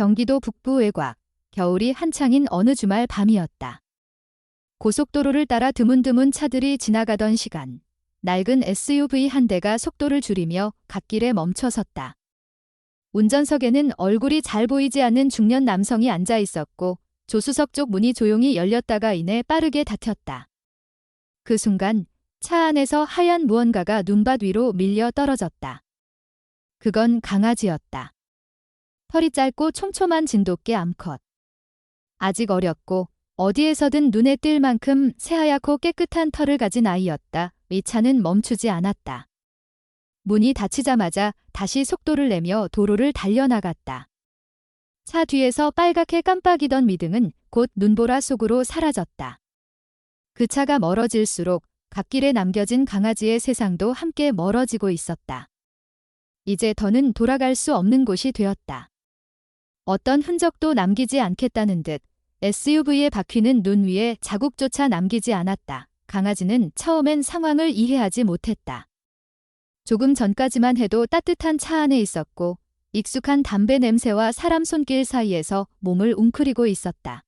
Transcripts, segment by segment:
경기도 북부 외곽, 겨울이 한창인 어느 주말 밤이었다. 고속도로를 따라 드문드문 차들이 지나가던 시간, 낡은 SUV 한 대가 속도를 줄이며 갓길에 멈춰섰다. 운전석에는 얼굴이 잘 보이지 않는 중년 남성이 앉아 있었고 조수석 쪽 문이 조용히 열렸다가 이내 빠르게 닫혔다. 그 순간 차 안에서 하얀 무언가가 눈밭 위로 밀려 떨어졌다. 그건 강아지였다. 털이 짧고 촘촘한 진돗개 암컷. 아직 어렸고 어디에서든 눈에 띌 만큼 새하얗고 깨끗한 털을 가진 아이였다. 이 차는 멈추지 않았다. 문이 닫히자마자 다시 속도를 내며 도로를 달려나갔다. 차 뒤에서 빨갛게 깜빡이던 미등은 곧 눈보라 속으로 사라졌다. 그 차가 멀어질수록 갓길에 남겨진 강아지의 세상도 함께 멀어지고 있었다. 이제 더는 돌아갈 수 없는 곳이 되었다. 어떤 흔적도 남기지 않겠다는 듯 SUV의 바퀴는 눈 위에 자국조차 남기지 않았다. 강아지는 처음엔 상황을 이해하지 못했다. 조금 전까지만 해도 따뜻한 차 안에 있었고 익숙한 담배 냄새와 사람 손길 사이에서 몸을 웅크리고 있었다.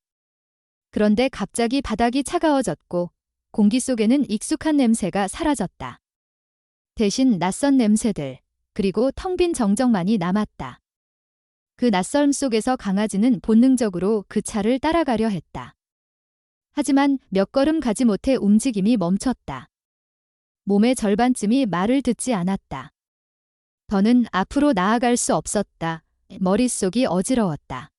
그런데 갑자기 바닥이 차가워졌고 공기 속에는 익숙한 냄새가 사라졌다. 대신 낯선 냄새들, 그리고 텅 빈 정적만이 남았다. 그 낯설음 속에서 강아지는 본능적으로 그 차를 따라가려 했다. 하지만 몇 걸음 가지 못해 움직임이 멈췄다. 몸의 절반쯤이 말을 듣지 않았다. 더는 앞으로 나아갈 수 없었다. 머릿속이 어지러웠다.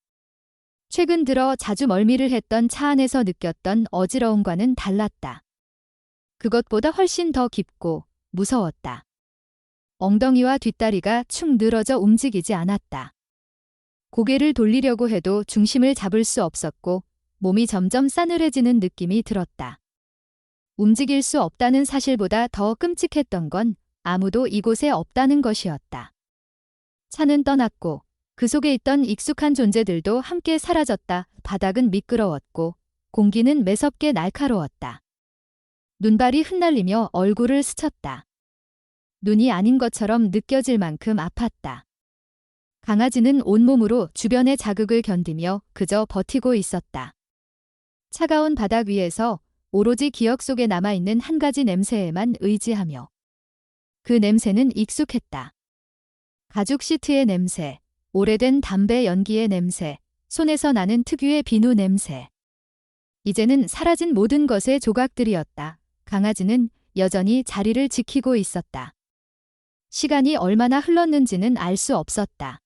최근 들어 자주 멀미를 했던 차 안에서 느꼈던 어지러움과는 달랐다. 그것보다 훨씬 더 깊고 무서웠다. 엉덩이와 뒷다리가 축 늘어져 움직이지 않았다. 고개를 돌리려고 해도 중심을 잡을 수 없었고 몸이 점점 싸늘해지는 느낌이 들었다. 움직일 수 없다는 사실보다 더 끔찍했던 건 아무도 이곳에 없다는 것이었다. 차는 떠났고 그 속에 있던 익숙한 존재들도 함께 사라졌다. 바닥은 미끄러웠고 공기는 매섭게 날카로웠다. 눈발이 흩날리며 얼굴을 스쳤다. 눈이 아닌 것처럼 느껴질 만큼 아팠다. 강아지는 온몸으로 주변의 자극을 견디며 그저 버티고 있었다. 차가운 바닥 위에서 오로지 기억 속에 남아있는 한 가지 냄새에만 의지하며. 그 냄새는 익숙했다. 가죽 시트의 냄새, 오래된 담배 연기의 냄새, 손에서 나는 특유의 비누 냄새. 이제는 사라진 모든 것의 조각들이었다. 강아지는 여전히 자리를 지키고 있었다. 시간이 얼마나 흘렀는지는 알 수 없었다.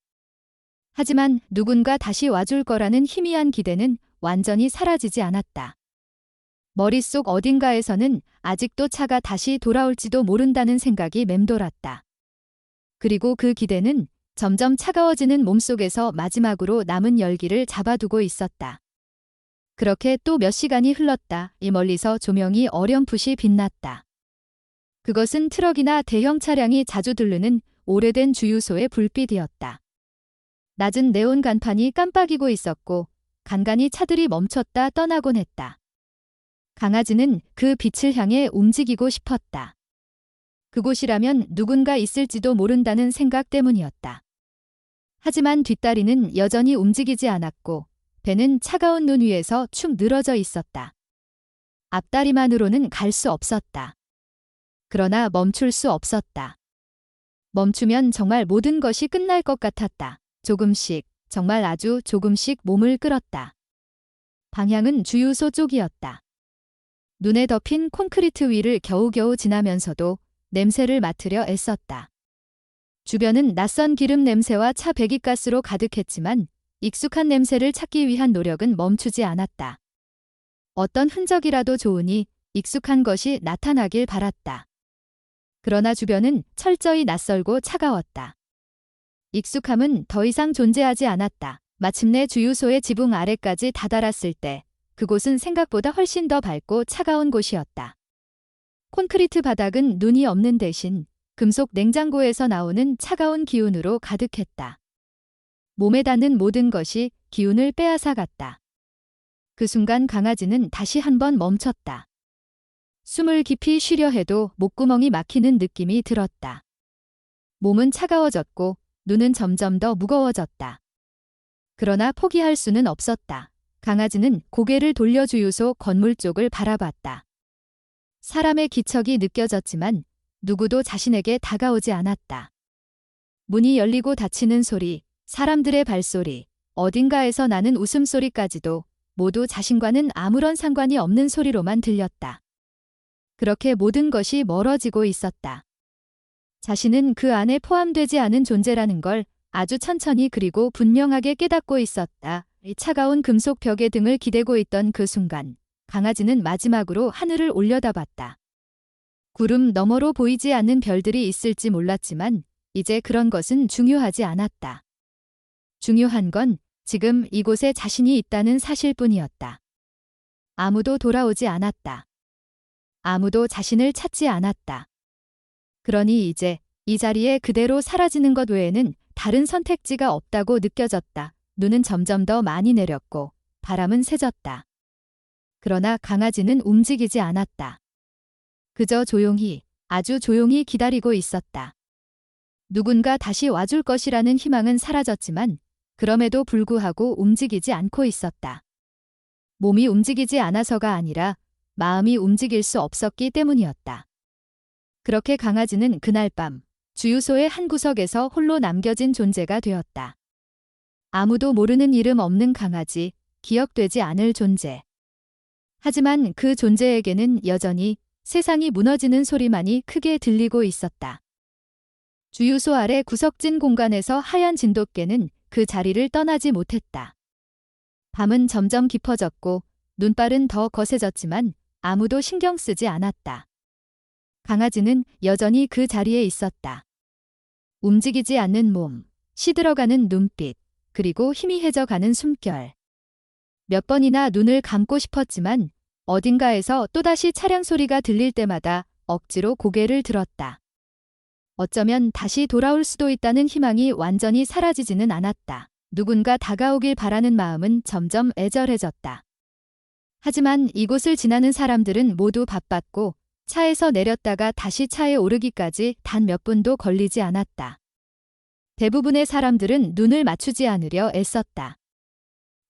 하지만 누군가 다시 와줄 거라는 희미한 기대는 완전히 사라지지 않았다. 머릿속 어딘가에서는 아직도 차가 다시 돌아올지도 모른다는 생각이 맴돌았다. 그리고 그 기대는 점점 차가워지는 몸속에서 마지막으로 남은 열기를 잡아두고 있었다. 그렇게 또 몇 시간이 흘렀다. 이 멀리서 조명이 어렴풋이 빛났다. 그것은 트럭이나 대형 차량이 자주 들르는 오래된 주유소의 불빛이었다. 낮은 네온 간판이 깜빡이고 있었고 간간히 차들이 멈췄다 떠나곤 했다. 강아지는 그 빛을 향해 움직이고 싶었다. 그곳이라면 누군가 있을지도 모른다는 생각 때문이었다. 하지만 뒷다리는 여전히 움직이지 않았고 배는 차가운 눈 위에서 축 늘어져 있었다. 앞다리만으로는 갈 수 없었다. 그러나 멈출 수 없었다. 멈추면 정말 모든 것이 끝날 것 같았다. 조금씩, 정말 아주 조금씩 몸을 끌었다. 방향은 주유소 쪽이었다. 눈에 덮인 콘크리트 위를 겨우겨우 지나면서도 냄새를 맡으려 애썼다. 주변은 낯선 기름 냄새와 차 배기가스로 가득했지만 익숙한 냄새를 찾기 위한 노력은 멈추지 않았다. 어떤 흔적이라도 좋으니 익숙한 것이 나타나길 바랐다. 그러나 주변은 철저히 낯설고 차가웠다. 익숙함은 더 이상 존재하지 않았다. 마침내 주유소의 지붕 아래까지 다다랐을 때 그곳은 생각보다 훨씬 더 밝고 차가운 곳이었다. 콘크리트 바닥은 눈이 없는 대신 금속 냉장고에서 나오는 차가운 기운으로 가득했다. 몸에 닿는 모든 것이 기운을 빼앗아갔다. 그 순간 강아지는 다시 한번 멈췄다. 숨을 깊이 쉬려 해도 목구멍이 막히는 느낌이 들었다. 몸은 차가워졌고 눈은 점점 더 무거워졌다. 그러나 포기할 수는 없었다. 강아지는 고개를 돌려 주유소 건물 쪽을 바라봤다. 사람의 기척이 느껴졌지만 누구도 자신에게 다가오지 않았다. 문이 열리고 닫히는 소리, 사람들의 발소리, 어딘가에서 나는 웃음소리까지도 모두 자신과는 아무런 상관이 없는 소리로만 들렸다. 그렇게 모든 것이 멀어지고 있었다. 자신은 그 안에 포함되지 않은 존재라는 걸 아주 천천히 그리고 분명하게 깨닫고 있었다. 차가운 금속 벽에 등을 기대고 있던 그 순간, 강아지는 마지막으로 하늘을 올려다봤다. 구름 너머로 보이지 않는 별들이 있을지 몰랐지만 이제 그런 것은 중요하지 않았다. 중요한 건 지금 이곳에 자신이 있다는 사실뿐이었다. 아무도 돌아오지 않았다. 아무도 자신을 찾지 않았다. 그러니 이제 이 자리에 그대로 사라지는 것 외에는 다른 선택지가 없다고 느껴졌다. 눈은 점점 더 많이 내렸고 바람은 세졌다. 그러나 강아지는 움직이지 않았다. 그저 조용히, 아주 조용히 기다리고 있었다. 누군가 다시 와줄 것이라는 희망은 사라졌지만 그럼에도 불구하고 움직이지 않고 있었다. 몸이 움직이지 않아서가 아니라 마음이 움직일 수 없었기 때문이었다. 그렇게 강아지는 그날 밤 주유소의 한 구석에서 홀로 남겨진 존재가 되었다. 아무도 모르는 이름 없는 강아지, 기억되지 않을 존재. 하지만 그 존재에게는 여전히 세상이 무너지는 소리만이 크게 들리고 있었다. 주유소 아래 구석진 공간에서 하얀 진돗개는 그 자리를 떠나지 못했다. 밤은 점점 깊어졌고 눈발은 더 거세졌지만 아무도 신경 쓰지 않았다. 강아지는 여전히 그 자리에 있었다. 움직이지 않는 몸, 시들어가는 눈빛, 그리고 희미해져가는 숨결. 몇 번이나 눈을 감고 싶었지만 어딘가에서 또다시 차량 소리가 들릴 때마다 억지로 고개를 들었다. 어쩌면 다시 돌아올 수도 있다는 희망이 완전히 사라지지는 않았다. 누군가 다가오길 바라는 마음은 점점 애절해졌다. 하지만 이곳을 지나는 사람들은 모두 바빴고 차에서 내렸다가 다시 차에 오르기까지 단 몇 분도 걸리지 않았다. 대부분의 사람들은 눈을 맞추지 않으려 애썼다.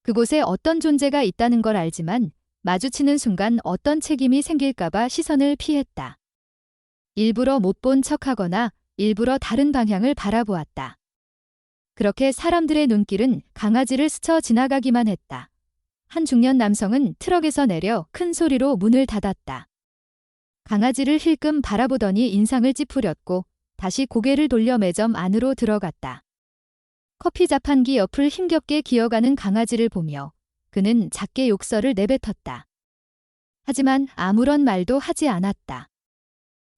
그곳에 어떤 존재가 있다는 걸 알지만 마주치는 순간 어떤 책임이 생길까봐 시선을 피했다. 일부러 못 본 척하거나 일부러 다른 방향을 바라보았다. 그렇게 사람들의 눈길은 강아지를 스쳐 지나가기만 했다. 한 중년 남성은 트럭에서 내려 큰 소리로 문을 닫았다. 강아지를 힐끔 바라보더니 인상을 찌푸렸고 다시 고개를 돌려 매점 안으로 들어갔다. 커피 자판기 옆을 힘겹게 기어가는 강아지를 보며 그는 작게 욕설을 내뱉었다. 하지만 아무런 말도 하지 않았다.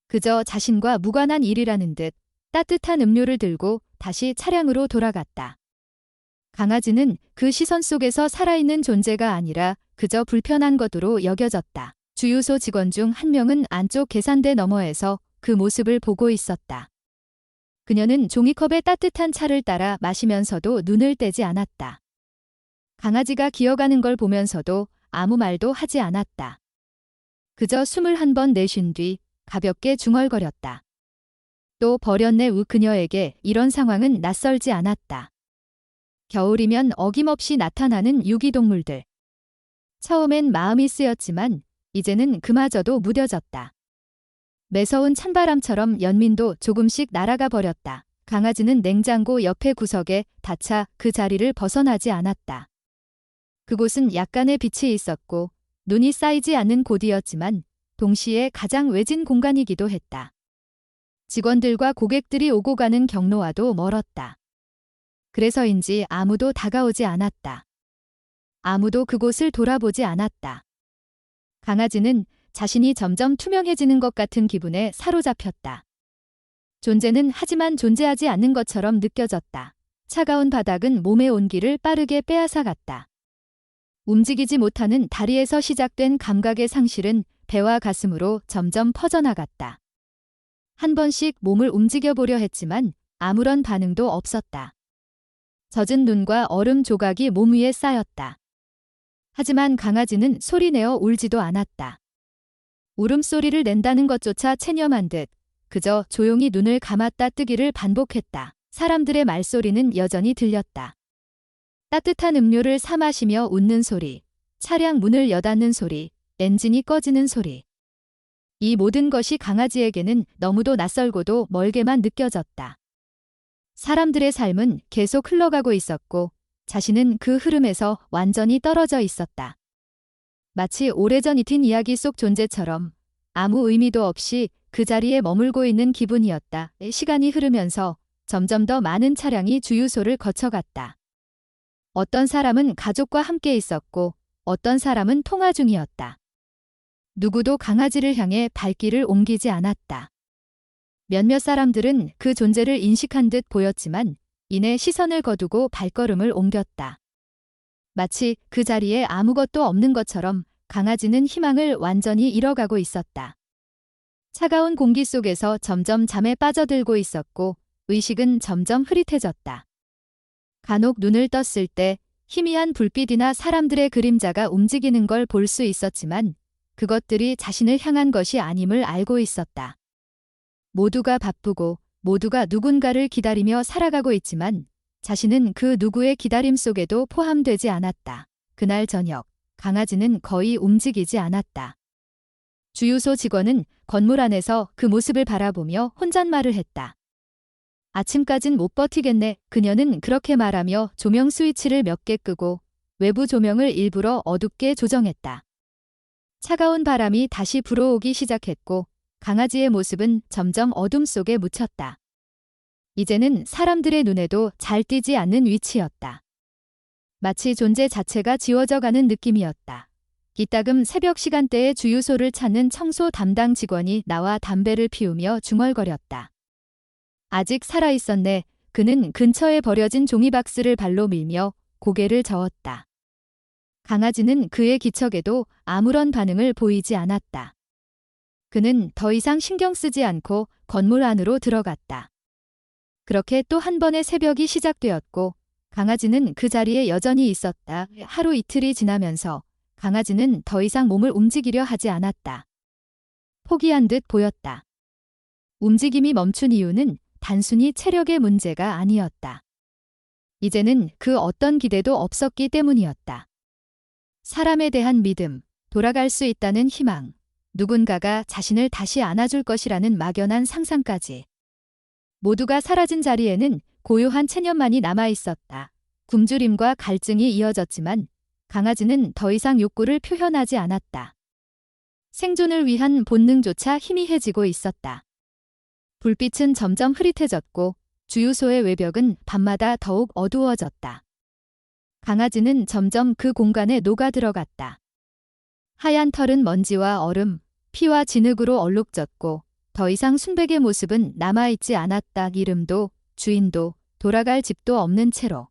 그저 자신과 무관한 일이라는 듯 따뜻한 음료를 들고 다시 차량으로 돌아갔다. 강아지는 그 시선 속에서 살아있는 존재가 아니라 그저 불편한 것으로 여겨졌다. 주유소 직원 중 한 명은 안쪽 계산대 너머에서 그 모습을 보고 있었다. 그녀는 종이컵에 따뜻한 차를 따라 마시면서도 눈을 떼지 않았다. 강아지가 기어가는 걸 보면서도 아무 말도 하지 않았다. 그저 숨을 한 번 내쉰 뒤 가볍게 중얼거렸다. 또 버렸네. 그녀에게 이런 상황은 낯설지 않았다. 겨울이면 어김없이 나타나는 유기동물들. 처음엔 마음이 쓰였지만 이제는 그마저도 무뎌졌다. 매서운 찬바람처럼 연민도 조금씩 날아가 버렸다. 강아지는 냉장고 옆의 구석에 닫혀 그 자리를 벗어나지 않았다. 그곳은 약간의 빛이 있었고 눈이 쌓이지 않는 곳이었지만 동시에 가장 외진 공간이기도 했다. 직원들과 고객들이 오고 가는 경로와도 멀었다. 그래서인지 아무도 다가오지 않았다. 아무도 그곳을 돌아보지 않았다. 강아지는 자신이 점점 투명해지는 것 같은 기분에 사로잡혔다. 존재는 하지만 존재하지 않는 것처럼 느껴졌다. 차가운 바닥은 몸의 온기를 빠르게 빼앗아갔다. 움직이지 못하는 다리에서 시작된 감각의 상실은 배와 가슴으로 점점 퍼져나갔다. 한 번씩 몸을 움직여보려 했지만 아무런 반응도 없었다. 젖은 눈과 얼음 조각이 몸 위에 쌓였다. 하지만 강아지는 소리내어 울지도 않았다. 울음소리를 낸다는 것조차 체념한 듯 그저 조용히 눈을 감았다 뜨기를 반복했다. 사람들의 말소리는 여전히 들렸다. 따뜻한 음료를 사 마시며 웃는 소리, 차량 문을 여닫는 소리, 엔진이 꺼지는 소리. 이 모든 것이 강아지에게는 너무도 낯설고도 멀게만 느껴졌다. 사람들의 삶은 계속 흘러가고 있었고 자신은 그 흐름에서 완전히 떨어져 있었다. 마치 오래전 잊힌 이야기 속 존재처럼 아무 의미도 없이 그 자리에 머물고 있는 기분이었다. 시간이 흐르면서 점점 더 많은 차량이 주유소를 거쳐갔다. 어떤 사람은 가족과 함께 있었고 어떤 사람은 통화 중이었다. 누구도 강아지를 향해 발길을 옮기지 않았다. 몇몇 사람들은 그 존재를 인식한 듯 보였지만 이내 시선을 거두고 발걸음을 옮겼다. 마치 그 자리에 아무것도 없는 것처럼 강아지는 희망을 완전히 잃어가고 있었다. 차가운 공기 속에서 점점 잠에 빠져들고 있었고 의식은 점점 흐릿해졌다. 간혹 눈을 떴을 때 희미한 불빛이나 사람들의 그림자가 움직이는 걸 볼 수 있었지만 그것들이 자신을 향한 것이 아님을 알고 있었다. 모두가 바쁘고 모두가 누군가를 기다리며 살아가고 있지만 자신은 그 누구의 기다림 속에도 포함되지 않았다. 그날 저녁, 강아지는 거의 움직이지 않았다. 주유소 직원은 건물 안에서 그 모습을 바라보며 혼잣말을 했다. 아침까진 못 버티겠네. 그녀는 그렇게 말하며 조명 스위치를 몇 개 끄고 외부 조명을 일부러 어둡게 조정했다. 차가운 바람이 다시 불어오기 시작했고 강아지의 모습은 점점 어둠 속에 묻혔다. 이제는 사람들의 눈에도 잘 띄지 않는 위치였다. 마치 존재 자체가 지워져가는 느낌이었다. 이따금 새벽 시간대에 주유소를 찾는 청소 담당 직원이 나와 담배를 피우며 중얼거렸다. 아직 살아있었네. 그는 근처에 버려진 종이박스를 발로 밀며 고개를 저었다. 강아지는 그의 기척에도 아무런 반응을 보이지 않았다. 그는 더 이상 신경 쓰지 않고 건물 안으로 들어갔다. 그렇게 또 한 번의 새벽이 시작되었고 강아지는 그 자리에 여전히 있었다. 하루 이틀이 지나면서 강아지는 더 이상 몸을 움직이려 하지 않았다. 포기한 듯 보였다. 움직임이 멈춘 이유는 단순히 체력의 문제가 아니었다. 이제는 그 어떤 기대도 없었기 때문이었다. 사람에 대한 믿음, 돌아갈 수 있다는 희망, 누군가가 자신을 다시 안아줄 것이라는 막연한 상상까지. 모두가 사라진 자리에는 고요한 체념만이 남아있었다. 굶주림과 갈증이 이어졌지만 강아지는 더 이상 욕구를 표현하지 않았다. 생존을 위한 본능조차 희미해지고 있었다. 불빛은 점점 흐릿해졌고 주유소의 외벽은 밤마다 더욱 어두워졌다. 강아지는 점점 그 공간에 녹아들어갔다. 하얀 털은 먼지와 얼음, 피와 진흙으로 얼룩졌고 더 이상 순백의 모습은 남아있지 않았다. 이름도 주인도 돌아갈 집도 없는 채로.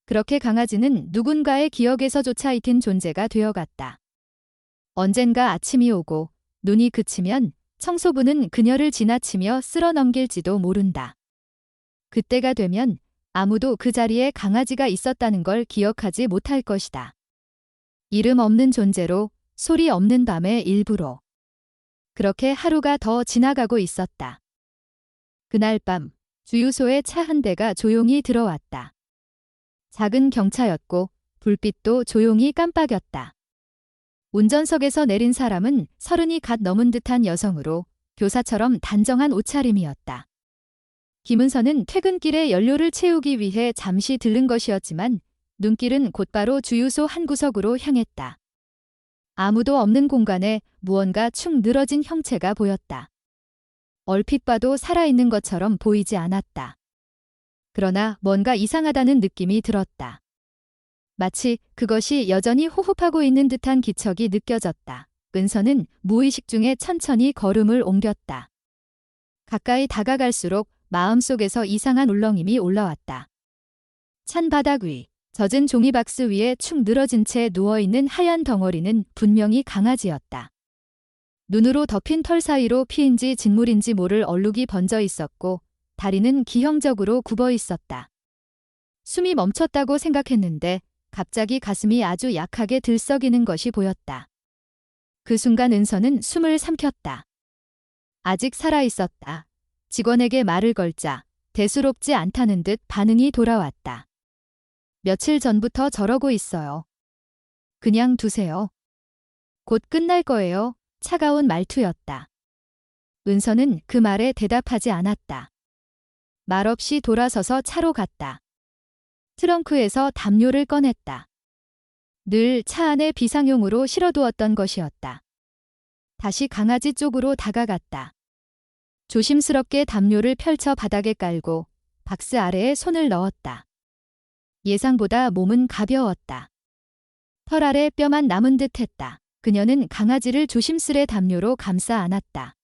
그렇게 강아지는 누군가의 기억에서조차 잊힌 존재가 되어갔다. 언젠가 아침이 오고 눈이 그치면 청소부는 그녀를 지나치며 쓸어넘길지도 모른다. 그때가 되면 아무도 그 자리에 강아지가 있었다는 걸 기억하지 못할 것이다. 이름 없는 존재로, 소리 없는 밤의 일부로. 그렇게 하루가 더 지나가고 있었다. 그날 밤 주유소에 차 한 대가 조용히 들어왔다. 작은 경차였고 불빛도 조용히 깜빡였다. 운전석에서 내린 사람은 30이 갓 넘은 듯한 여성으로 교사처럼 단정한 옷차림이었다. 김은서는 퇴근길에 연료를 채우기 위해 잠시 들른 것이었지만 눈길은 곧바로 주유소 한 구석으로 향했다. 아무도 없는 공간에 무언가 축 늘어진 형체가 보였다. 얼핏 봐도 살아있는 것처럼 보이지 않았다. 그러나 뭔가 이상하다는 느낌이 들었다. 마치 그것이 여전히 호흡하고 있는 듯한 기척이 느껴졌다. 은서는 무의식 중에 천천히 걸음을 옮겼다. 가까이 다가갈수록 마음속에서 이상한 울렁임이 올라왔다. 찬 바닥 위, 젖은 종이박스 위에 축 늘어진 채 누워있는 하얀 덩어리는 분명히 강아지였다. 눈으로 덮인 털 사이로 피인지 진물인지 모를 얼룩이 번져 있었고 다리는 기형적으로 굽어 있었다. 숨이 멈췄다고 생각했는데 갑자기 가슴이 아주 약하게 들썩이는 것이 보였다. 그 순간 은서는 숨을 삼켰다. 아직 살아있었다. 직원에게 말을 걸자 대수롭지 않다는 듯 반응이 돌아왔다. 며칠 전부터 저러고 있어요. 그냥 두세요. 곧 끝날 거예요. 차가운 말투였다. 은서는 그 말에 대답하지 않았다. 말없이 돌아서서 차로 갔다. 트렁크에서 담요를 꺼냈다. 늘 차 안에 비상용으로 실어두었던 것이었다. 다시 강아지 쪽으로 다가갔다. 조심스럽게 담요를 펼쳐 바닥에 깔고 박스 아래에 손을 넣었다. 예상보다 몸은 가벼웠다. 털 아래 뼈만 남은 듯 했다. 그녀는 강아지를 조심스레 담요로 감싸 안았다.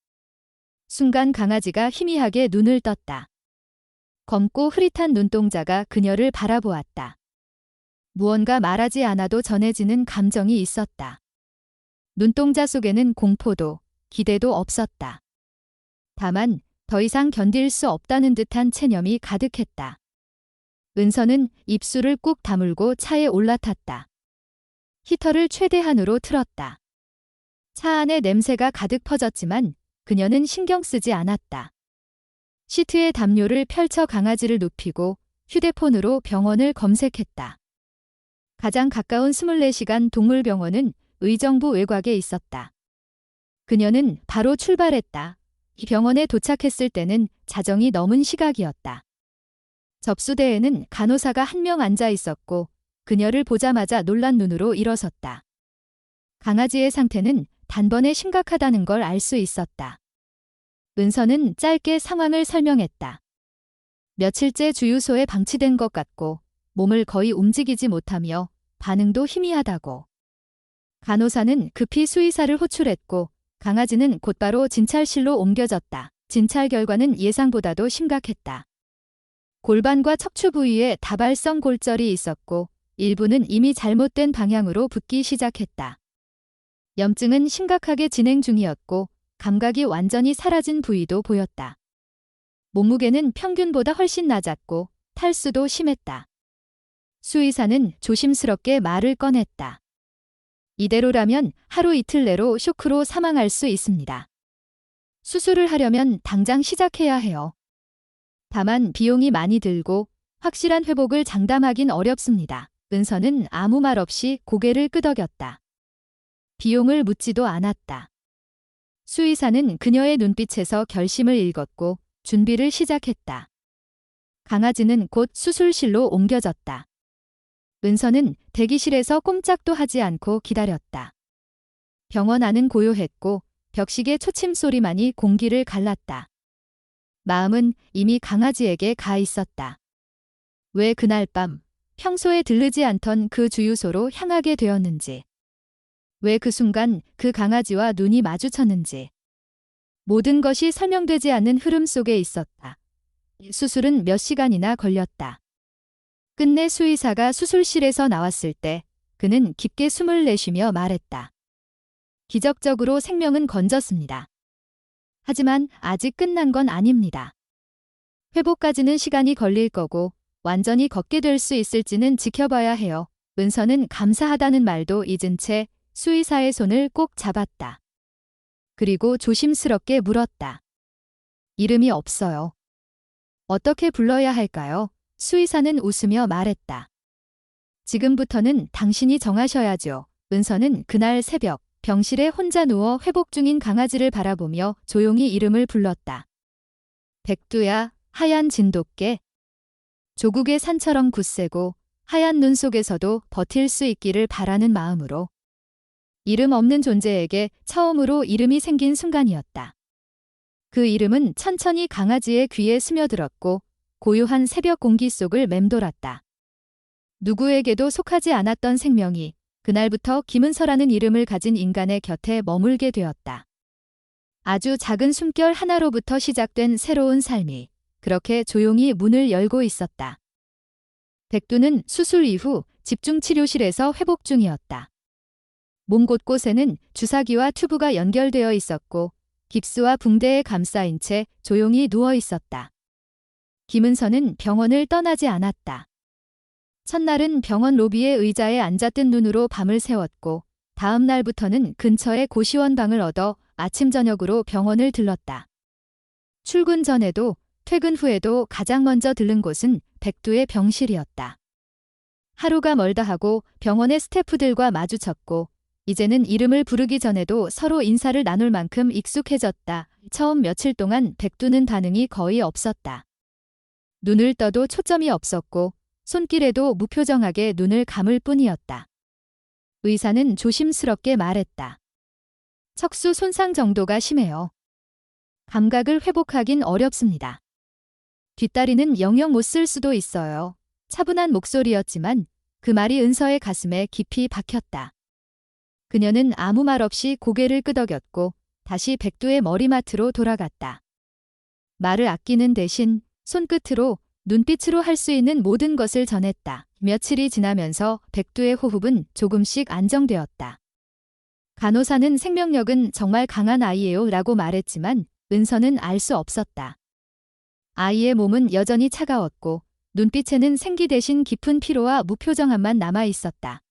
순간 강아지가 희미하게 눈을 떴다. 검고 흐릿한 눈동자가 그녀를 바라보았다. 무언가 말하지 않아도 전해지는 감정이 있었다. 눈동자 속에는 공포도 기대도 없었다. 다만 더 이상 견딜 수 없다는 듯한 체념이 가득했다. 은서는 입술을 꾹 다물고 차에 올라탔다. 히터를 최대한으로 틀었다. 차 안에 냄새가 가득 퍼졌지만 그녀는 신경 쓰지 않았다. 시트에 담요를 펼쳐 강아지를 눕히고 휴대폰으로 병원을 검색했다. 가장 가까운 24시간 동물병원은 의정부 외곽에 있었다. 그녀는 바로 출발했다. 이 병원에 도착했을 때는 자정이 넘은 시각이었다. 접수대에는 간호사가 한 명 앉아 있었고 그녀를 보자마자 놀란 눈으로 일어섰다. 강아지의 상태는 단번에 심각하다는 걸 알 수 있었다. 은서는 짧게 상황을 설명했다. 며칠째 주유소에 방치된 것 같고 몸을 거의 움직이지 못하며 반응도 희미하다고. 간호사는 급히 수의사를 호출했고 강아지는 곧바로 진찰실로 옮겨졌다. 진찰 결과는 예상보다도 심각했다. 골반과 척추 부위에 다발성 골절이 있었고 일부는 이미 잘못된 방향으로 붓기 시작했다. 염증은 심각하게 진행 중이었고 감각이 완전히 사라진 부위도 보였다. 몸무게는 평균보다 훨씬 낮았고 탈수도 심했다. 수의사는 조심스럽게 말을 꺼냈다. 이대로라면 하루 이틀 내로 쇼크로 사망할 수 있습니다. 수술을 하려면 당장 시작해야 해요. 다만 비용이 많이 들고 확실한 회복을 장담하긴 어렵습니다. 은서는 아무 말 없이 고개를 끄덕였다. 비용을 묻지도 않았다. 수의사는 그녀의 눈빛에서 결심을 읽었고 준비를 시작했다. 강아지는 곧 수술실로 옮겨졌다. 은서는 대기실에서 꼼짝도 하지 않고 기다렸다. 병원 안은 고요했고 벽시계 초침 소리만이 공기를 갈랐다. 마음은 이미 강아지에게 가 있었다. 왜 그날 밤 평소에 들르지 않던 그 주유소로 향하게 되었는지. 왜 그 순간 그 강아지와 눈이 마주쳤는지. 모든 것이 설명되지 않는 흐름 속에 있었다. 수술은 몇 시간이나 걸렸다. 끝내 수의사가 수술실에서 나왔을 때 그는 깊게 숨을 내쉬며 말했다. 기적적으로 생명은 건졌습니다. 하지만 아직 끝난 건 아닙니다. 회복까지는 시간이 걸릴 거고 완전히 걷게 될 수 있을지는 지켜봐야 해요. 은서는 감사하다는 말도 잊은 채 수의사의 손을 꼭 잡았다. 그리고 조심스럽게 물었다. 이름이 없어요. 어떻게 불러야 할까요? 수의사는 웃으며 말했다. 지금부터는 당신이 정하셔야죠. 은서는 그날 새벽 병실에 혼자 누워 회복 중인 강아지를 바라보며 조용히 이름을 불렀다. 백두야, 하얀 진돗개. 조국의 산처럼 굳세고 하얀 눈 속에서도 버틸 수 있기를 바라는 마음으로. 이름 없는 존재에게 처음으로 이름이 생긴 순간이었다. 그 이름은 천천히 강아지의 귀에 스며들었고 고요한 새벽 공기 속을 맴돌았다. 누구에게도 속하지 않았던 생명이 그날부터 김은서라는 이름을 가진 인간의 곁에 머물게 되었다. 아주 작은 숨결 하나로부터 시작된 새로운 삶이 그렇게 조용히 문을 열고 있었다. 백두는 수술 이후 집중치료실에서 회복 중이었다. 몸 곳곳에는 주사기와 튜브가 연결되어 있었고 깁스와 붕대에 감싸인 채 조용히 누워 있었다. 김은서는 병원을 떠나지 않았다. 첫날은 병원 로비의 의자에 앉아 뜬 눈으로 밤을 새웠고 다음 날부터는 근처에 고시원방을 얻어 아침 저녁으로 병원을 들렀다. 출근 전에도 퇴근 후에도 가장 먼저 들른 곳은 백두의 병실이었다. 하루가 멀다 하고 병원의 스태프들과 마주쳤고 이제는 이름을 부르기 전에도 서로 인사를 나눌 만큼 익숙해졌다. 처음 며칠 동안 백두는 반응이 거의 없었다. 눈을 떠도 초점이 없었고 손길에도 무표정하게 눈을 감을 뿐이었다. 의사는 조심스럽게 말했다. 척수 손상 정도가 심해요. 감각을 회복하긴 어렵습니다. 뒷다리는 영영 못 쓸 수도 있어요. 차분한 목소리였지만 그 말이 은서의 가슴에 깊이 박혔다. 그녀는 아무 말 없이 고개를 끄덕였고 다시 백두의 머리맡으로 돌아갔다. 말을 아끼는 대신 손끝으로 눈빛으로 할 수 있는 모든 것을 전했다. 며칠이 지나면서 백두의 호흡은 조금씩 안정되었다. 간호사는 생명력은 정말 강한 아이예요 라고 말했지만 은서는 알 수 없었다. 아이의 몸은 여전히 차가웠고 눈빛에는 생기 대신 깊은 피로와 무표정함만 남아 있었다.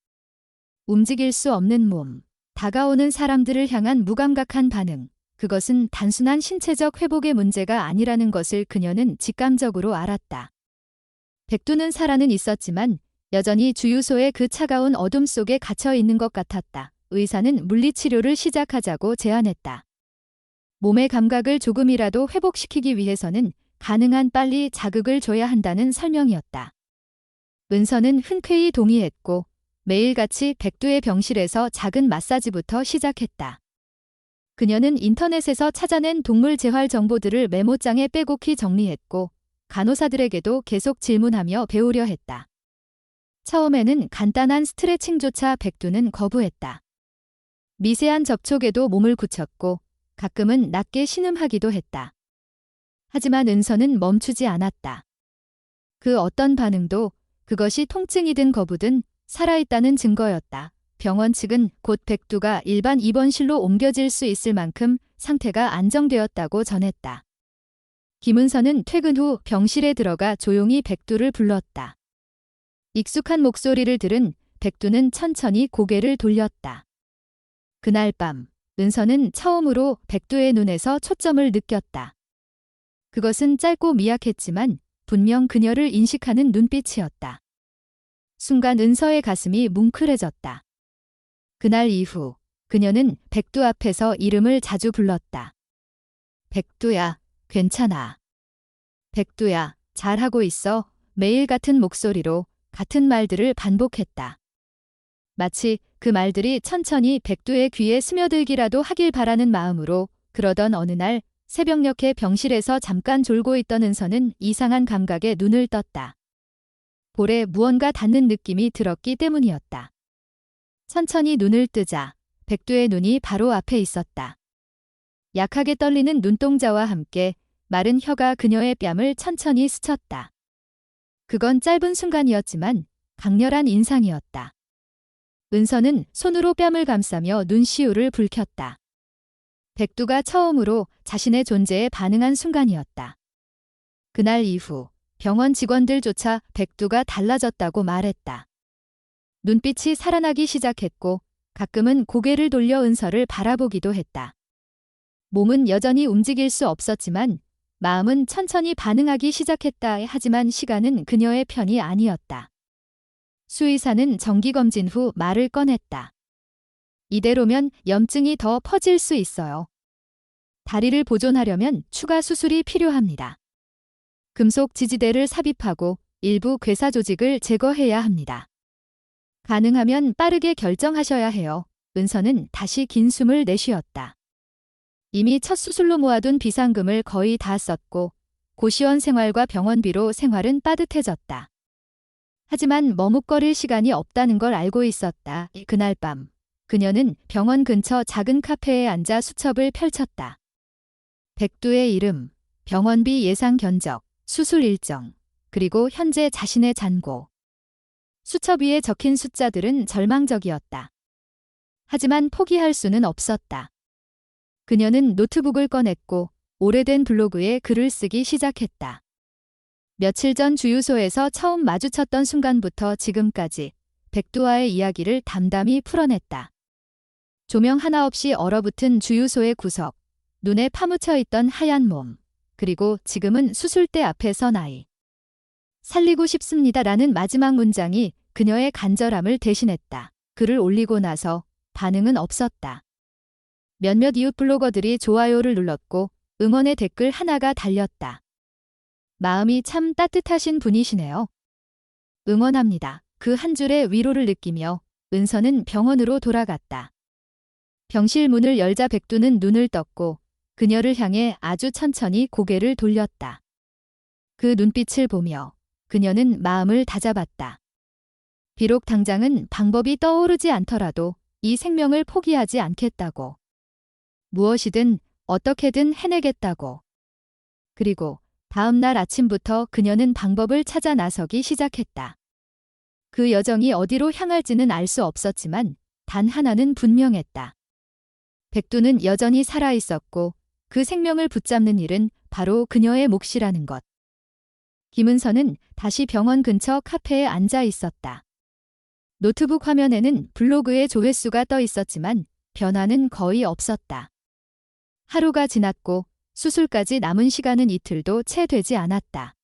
움직일 수 없는 몸, 다가오는 사람들을 향한 무감각한 반응, 그것은 단순한 신체적 회복의 문제가 아니라는 것을 그녀는 직감적으로 알았다. 백두는 살아는 있었지만 여전히 주유소의 그 차가운 어둠 속에 갇혀 있는 것 같았다. 의사는 물리치료를 시작하자고 제안했다. 몸의 감각을 조금이라도 회복시키기 위해서는 가능한 빨리 자극을 줘야 한다는 설명이었다. 은서는 흔쾌히 동의했고 매일같이 백두의 병실에서 작은 마사지부터 시작했다. 그녀는 인터넷에서 찾아낸 동물 재활 정보들을 메모장에 빼곡히 정리했고 간호사들에게도 계속 질문하며 배우려 했다. 처음에는 간단한 스트레칭조차 백두는 거부했다. 미세한 접촉에도 몸을 굳혔고 가끔은 낮게 신음하기도 했다. 하지만 은서는 멈추지 않았다. 그 어떤 반응도 그것이 통증이든 거부든 살아있다는 증거였다. 병원 측은 곧 백두가 일반 입원실로 옮겨질 수 있을 만큼 상태가 안정되었다고 전했다. 김은서는 퇴근 후 병실에 들어가 조용히 백두를 불렀다. 익숙한 목소리를 들은 백두는 천천히 고개를 돌렸다. 그날 밤 은서는 처음으로 백두의 눈에서 초점을 느꼈다. 그것은 짧고 미약했지만 분명 그녀를 인식하는 눈빛이었다. 순간 은서의 가슴이 뭉클해졌다. 그날 이후 그녀는 백두 앞에서 이름을 자주 불렀다. 백두야, 괜찮아. 백두야, 잘하고 있어. 매일 같은 목소리로 같은 말들을 반복했다. 마치 그 말들이 천천히 백두의 귀에 스며들기라도 하길 바라는 마음으로. 그러던 어느 날 새벽녘에 병실에서 잠깐 졸고 있던 은서는 이상한 감각에 눈을 떴다. 볼에 무언가 닿는 느낌이 들었기 때문이었다. 천천히 눈을 뜨자 백두의 눈이 바로 앞에 있었다. 약하게 떨리는 눈동자와 함께 마른 혀가 그녀의 뺨을 천천히 스쳤다. 그건 짧은 순간이었지만 강렬한 인상이었다. 은서는 손으로 뺨을 감싸며 눈시울을 붉혔다. 백두가 처음으로 자신의 존재에 반응한 순간이었다. 그날 이후 병원 직원들조차 백두가 달라졌다고 말했다. 눈빛이 살아나기 시작했고 가끔은 고개를 돌려 은서를 바라보기도 했다. 몸은 여전히 움직일 수 없었지만 마음은 천천히 반응하기 시작했다. 하지만 시간은 그녀의 편이 아니었다. 수의사는 정기검진 후 말을 꺼냈다. 이대로면 염증이 더 퍼질 수 있어요. 다리를 보존하려면 추가 수술이 필요합니다. 금속 지지대를 삽입하고 일부 괴사 조직을 제거해야 합니다. 가능하면 빠르게 결정하셔야 해요. 은서는 다시 긴 숨을 내쉬었다. 이미 첫 수술로 모아둔 비상금을 거의 다 썼고 고시원 생활과 병원비로 생활은 빠듯해졌다. 하지만 머뭇거릴 시간이 없다는 걸 알고 있었다. 그날 밤 그녀는 병원 근처 작은 카페에 앉아 수첩을 펼쳤다. 백두의 이름, 병원비 예상 견적, 수술 일정, 그리고 현재 자신의 잔고. 수첩 위에 적힌 숫자들은 절망적이었다. 하지만 포기할 수는 없었다. 그녀는 노트북을 꺼냈고 오래된 블로그에 글을 쓰기 시작했다. 며칠 전 주유소에서 처음 마주쳤던 순간부터 지금까지 백두와의 이야기를 담담히 풀어냈다. 조명 하나 없이 얼어붙은 주유소의 구석, 눈에 파묻혀 있던 하얀 몸, 그리고 지금은 수술대 앞에 선 아이. 살리고 싶습니다라는 마지막 문장이 그녀의 간절함을 대신했다. 글을 올리고 나서 반응은 없었다. 몇몇 이웃 블로거들이 좋아요를 눌렀고 응원의 댓글 하나가 달렸다. 마음이 참 따뜻하신 분이시네요. 응원합니다. 그 한 줄의 위로를 느끼며 은서는 병원으로 돌아갔다. 병실 문을 열자 백두는 눈을 떴고 그녀를 향해 아주 천천히 고개를 돌렸다. 그 눈빛을 보며 그녀는 마음을 다잡았다. 비록 당장은 방법이 떠오르지 않더라도 이 생명을 포기하지 않겠다고. 무엇이든 어떻게든 해내겠다고. 그리고 다음 날 아침부터 그녀는 방법을 찾아 나서기 시작했다. 그 여정이 어디로 향할지는 알 수 없었지만 단 하나는 분명했다. 백두는 여전히 살아있었고 그 생명을 붙잡는 일은 바로 그녀의 몫이라는 것. 김은서는 다시 병원 근처 카페에 앉아 있었다. 노트북 화면에는 블로그의 조회수가 떠 있었지만 변화는 거의 없었다. 하루가 지났고 수술까지 남은 시간은 이틀도 채 되지 않았다.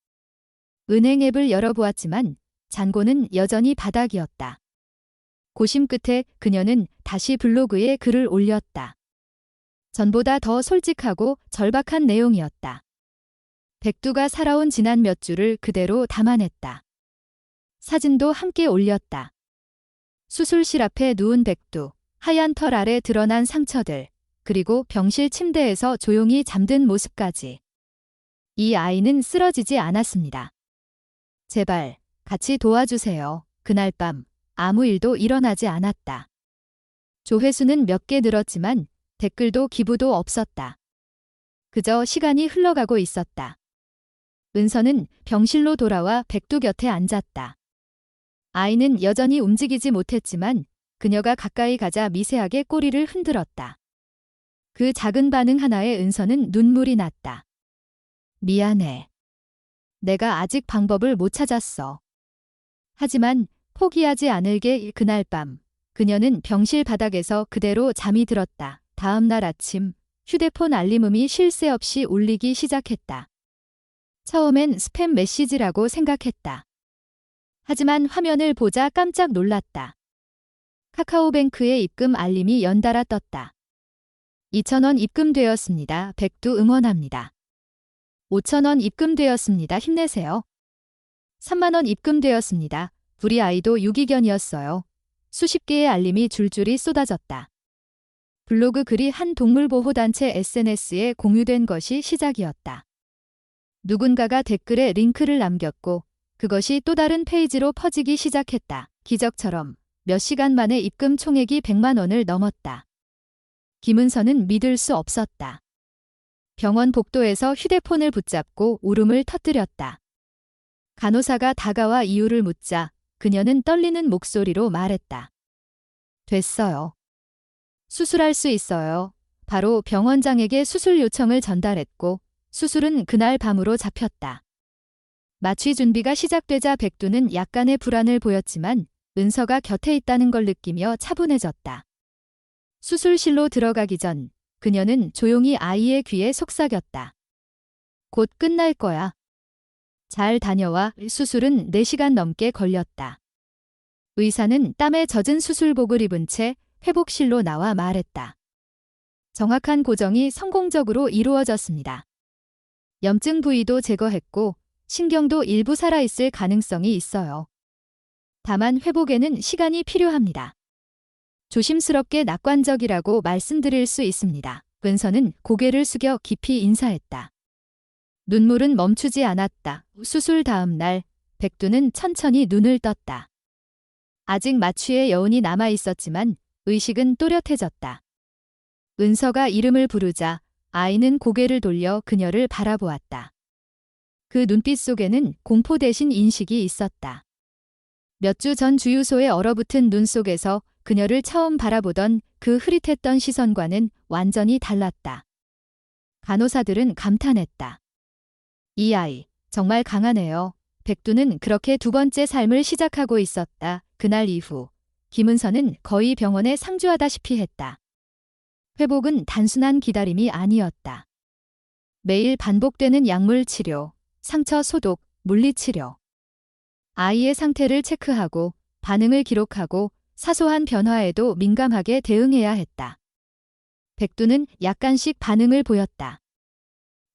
은행 앱을 열어보았지만 잔고는 여전히 바닥이었다. 고심 끝에 그녀는 다시 블로그에 글을 올렸다. 전보다 더 솔직하고 절박한 내용이었다. 백두가 살아온 지난 몇 주를 그대로 담아냈다. 사진도 함께 올렸다. 수술실 앞에 누운 백두, 하얀 털 아래 드러난 상처들, 그리고 병실 침대에서 조용히 잠든 모습까지. 이 아이는 쓰러지지 않았습니다. 제발, 같이 도와주세요. 그날 밤 아무 일도 일어나지 않았다. 조회수는 몇 개 늘었지만 댓글도 기부도 없었다. 그저 시간이 흘러가고 있었다. 은서는 병실로 돌아와 백두 곁에 앉았다. 아이는 여전히 움직이지 못했지만 그녀가 가까이 가자 미세하게 꼬리를 흔들었다. 그 작은 반응 하나에 은서는 눈물이 났다. 미안해. 내가 아직 방법을 못 찾았어. 하지만 포기하지 않을게. 그날 밤 그녀는 병실 바닥에서 그대로 잠이 들었다. 다음 날 아침 휴대폰 알림음이 쉴 새 없이 울리기 시작했다. 처음엔 스팸 메시지라고 생각했다. 하지만 화면을 보자 깜짝 놀랐다. 카카오뱅크의 입금 알림이 연달아 떴다. 2,000원 입금되었습니다. 백두 응원합니다. 5,000원 입금되었습니다. 힘내세요. 3만원 입금되었습니다. 우리 아이도 유기견이었어요. 수십 개의 알림이 줄줄이 쏟아졌다. 블로그 글이 한 동물보호단체 SNS에 공유된 것이 시작이었다. 누군가가 댓글에 링크를 남겼고 그것이 또 다른 페이지로 퍼지기 시작했다. 기적처럼 몇 시간 만에 입금 총액이 100만 원을 넘었다. 김은서는 믿을 수 없었다. 병원 복도에서 휴대폰을 붙잡고 울음을 터뜨렸다. 간호사가 다가와 이유를 묻자 그녀는 떨리는 목소리로 말했다. 됐어요. 수술할 수 있어요. 바로 병원장에게 수술 요청을 전달했고 수술은 그날 밤으로 잡혔다. 마취 준비가 시작되자 백두는 약간의 불안을 보였지만 은서가 곁에 있다는 걸 느끼며 차분해졌다. 수술실로 들어가기 전 그녀는 조용히 아이의 귀에 속삭였다. 곧 끝날 거야. 잘 다녀와. 수술은 4시간 넘게 걸렸다. 의사는 땀에 젖은 수술복을 입은 채 회복실로 나와 말했다. 정확한 고정이 성공적으로 이루어졌습니다. 염증 부위도 제거했고 신경도 일부 살아있을 가능성이 있어요. 다만 회복에는 시간이 필요합니다. 조심스럽게 낙관적이라고 말씀드릴 수 있습니다. 은서는 고개를 숙여 깊이 인사했다. 눈물은 멈추지 않았다. 수술 다음 날 백두는 천천히 눈을 떴다. 아직 마취의 여운이 남아 있었지만 의식은 또렷해졌다. 은서가 이름을 부르자 아이는 고개를 돌려 그녀를 바라보았다. 그 눈빛 속에는 공포 대신 인식이 있었다. 몇 주 전 주유소에 얼어붙은 눈 속에서 그녀를 처음 바라보던 그 흐릿했던 시선과는 완전히 달랐다. 간호사들은 감탄했다. 이 아이, 정말 강하네요. 백두는 그렇게 두 번째 삶을 시작하고 있었다. 그날 이후 김은서는 거의 병원에 상주하다시피 했다. 회복은 단순한 기다림이 아니었다. 매일 반복되는 약물 치료, 상처 소독, 물리치료. 아이의 상태를 체크하고 반응을 기록하고 사소한 변화에도 민감하게 대응해야 했다. 백두는 약간씩 반응을 보였다.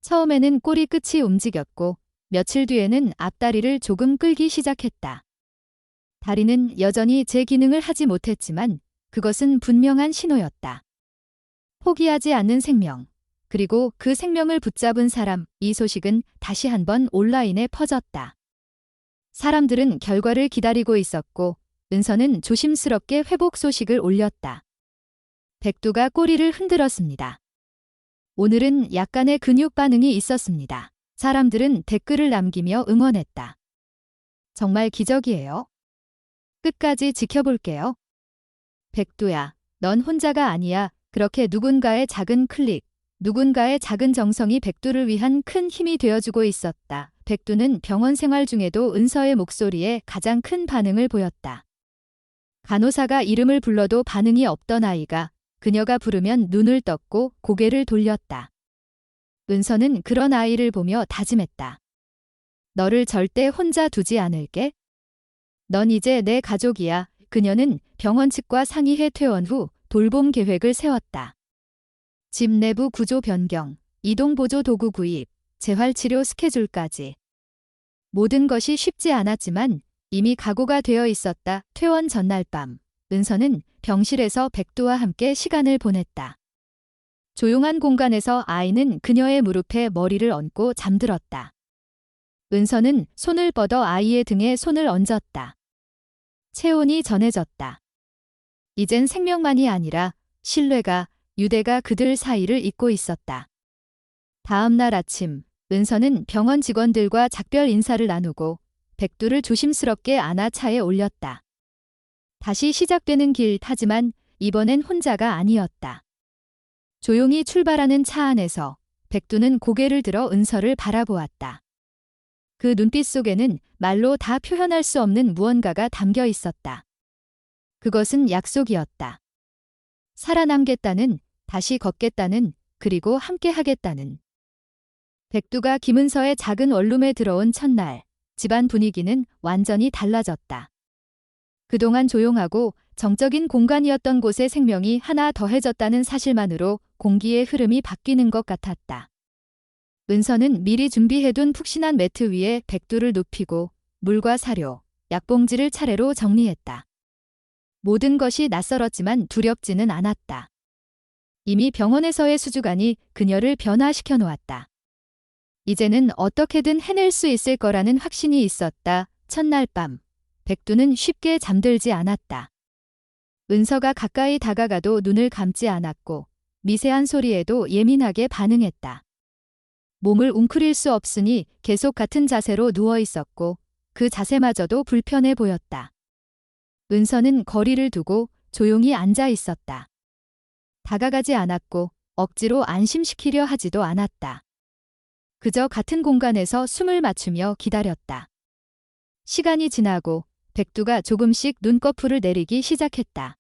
처음에는 꼬리 끝이 움직였고 며칠 뒤에는 앞다리를 조금 끌기 시작했다. 다리는 여전히 제 기능을 하지 못했지만 그것은 분명한 신호였다. 포기하지 않는 생명, 그리고 그 생명을 붙잡은 사람, 이 소식은 다시 한번 온라인에 퍼졌다. 사람들은 결과를 기다리고 있었고 은서는 조심스럽게 회복 소식을 올렸다. 백두가 꼬리를 흔들었습니다. 오늘은 약간의 근육 반응이 있었습니다. 사람들은 댓글을 남기며 응원했다. 정말 기적이에요. 끝까지 지켜볼게요. 백두야, 넌 혼자가 아니야. 그렇게 누군가의 작은 클릭, 누군가의 작은 정성이 백두를 위한 큰 힘이 되어주고 있었다. 백두는 병원 생활 중에도 은서의 목소리에 가장 큰 반응을 보였다. 간호사가 이름을 불러도 반응이 없던 아이가 그녀가 부르면 눈을 떴고 고개를 돌렸다. 은서는 그런 아이를 보며 다짐했다. 너를 절대 혼자 두지 않을게. 넌 이제 내 가족이야. 그녀는 병원 측과 상의해 퇴원 후 돌봄 계획을 세웠다. 집 내부 구조 변경, 이동보조 도구 구입, 재활치료 스케줄까지. 모든 것이 쉽지 않았지만 이미 각오가 되어 있었다. 퇴원 전날 밤, 은서는 병실에서 백두와 함께 시간을 보냈다. 조용한 공간에서 아이는 그녀의 무릎에 머리를 얹고 잠들었다. 은서는 손을 뻗어 아이의 등에 손을 얹었다. 체온이 전해졌다. 이젠 생명만이 아니라 신뢰가, 유대가 그들 사이를 잇고 있었다. 다음 날 아침, 은서는 병원 직원들과 작별 인사를 나누고 백두를 조심스럽게 안아 차에 올렸다. 다시 시작되는 길, 하지만 이번엔 혼자가 아니었다. 조용히 출발하는 차 안에서 백두는 고개를 들어 은서를 바라보았다. 그 눈빛 속에는 말로 다 표현할 수 없는 무언가가 담겨 있었다. 그것은 약속이었다. 살아남겠다는, 다시 걷겠다는, 그리고 함께 하겠다는. 백두가 김은서의 작은 원룸에 들어온 첫날, 집안 분위기는 완전히 달라졌다. 그동안 조용하고 정적인 공간이었던 곳에 생명이 하나 더해졌다는 사실만으로 공기의 흐름이 바뀌는 것 같았다. 은서는 미리 준비해둔 푹신한 매트 위에 백두를 눕히고 물과 사료, 약봉지를 차례로 정리했다. 모든 것이 낯설었지만 두렵지는 않았다. 이미 병원에서의 수주관이 그녀를 변화시켜 놓았다. 이제는 어떻게든 해낼 수 있을 거라는 확신이 있었다. 첫날 밤, 백두는 쉽게 잠들지 않았다. 은서가 가까이 다가가도 눈을 감지 않았고 미세한 소리에도 예민하게 반응했다. 몸을 웅크릴 수 없으니 계속 같은 자세로 누워 있었고 그 자세마저도 불편해 보였다. 은서는 거리를 두고 조용히 앉아 있었다. 다가가지 않았고 억지로 안심시키려 하지도 않았다. 그저 같은 공간에서 숨을 맞추며 기다렸다. 시간이 지나고 백두가 조금씩 눈꺼풀을 내리기 시작했다.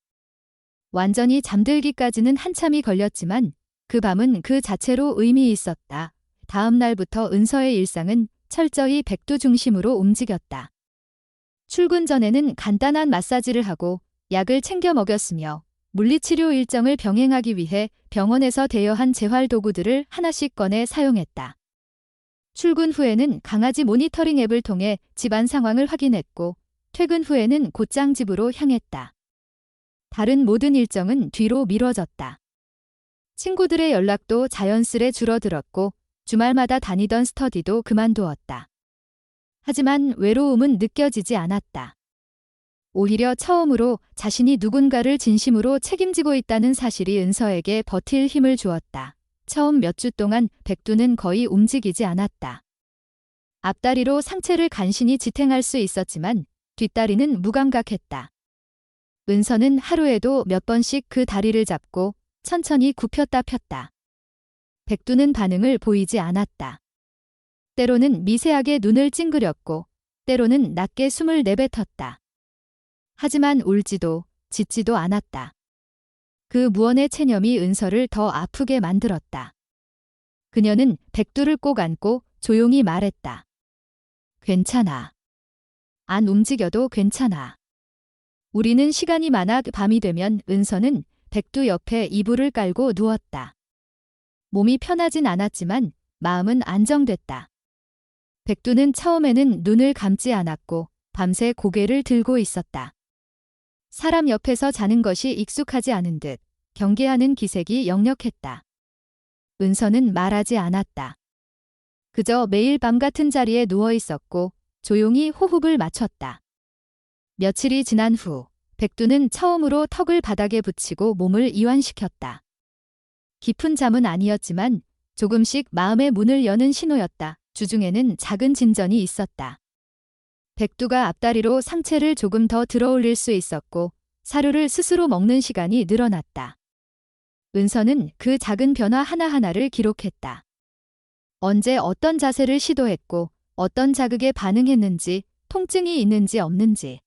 완전히 잠들기까지는 한참이 걸렸지만 그 밤은 그 자체로 의미 있었다. 다음 날부터 은서의 일상은 철저히 백두 중심으로 움직였다. 출근 전에는 간단한 마사지를 하고 약을 챙겨 먹였으며 물리치료 일정을 병행하기 위해 병원에서 대여한 재활 도구들을 하나씩 꺼내 사용했다. 출근 후에는 강아지 모니터링 앱을 통해 집안 상황을 확인했고 퇴근 후에는 곧장 집으로 향했다. 다른 모든 일정은 뒤로 미뤄졌다. 친구들의 연락도 자연스레 줄어들었고 주말마다 다니던 스터디도 그만두었다. 하지만 외로움은 느껴지지 않았다. 오히려 처음으로 자신이 누군가를 진심으로 책임지고 있다는 사실이 은서에게 버틸 힘을 주었다. 처음 몇 주 동안 백두는 거의 움직이지 않았다. 앞다리로 상체를 간신히 지탱할 수 있었지만 뒷다리는 무감각했다. 은서는 하루에도 몇 번씩 그 다리를 잡고 천천히 굽혔다 폈다. 백두는 반응을 보이지 않았다. 때로는 미세하게 눈을 찡그렸고 때로는 낮게 숨을 내뱉었다. 하지만 울지도 짖지도 않았다. 그 무언의 체념이 은서를 더 아프게 만들었다. 그녀는 백두를 꼭 안고 조용히 말했다. 괜찮아. 안 움직여도 괜찮아. 우리는 시간이 많아 밤이 되면 은서는 백두 옆에 이불을 깔고 누웠다. 몸이 편하진 않았지만 마음은 안정됐다. 백두는 처음에는 눈을 감지 않았고 밤새 고개를 들고 있었다. 사람 옆에서 자는 것이 익숙하지 않은 듯 경계하는 기색이 역력했다. 은서는 말하지 않았다. 그저 매일 밤 같은 자리에 누워 있었고 조용히 호흡을 맞췄다. 며칠이 지난 후 백두는 처음으로 턱을 바닥에 붙이고 몸을 이완시켰다. 깊은 잠은 아니었지만 조금씩 마음의 문을 여는 신호였다. 주중에는 작은 진전이 있었다. 백두가 앞다리로 상체를 조금 더 들어올릴 수 있었고 사료를 스스로 먹는 시간이 늘어났다. 은서는 그 작은 변화 하나하나를 기록했다. 언제 어떤 자세를 시도했고 어떤 자극에 반응했는지, 통증이 있는지 없는지.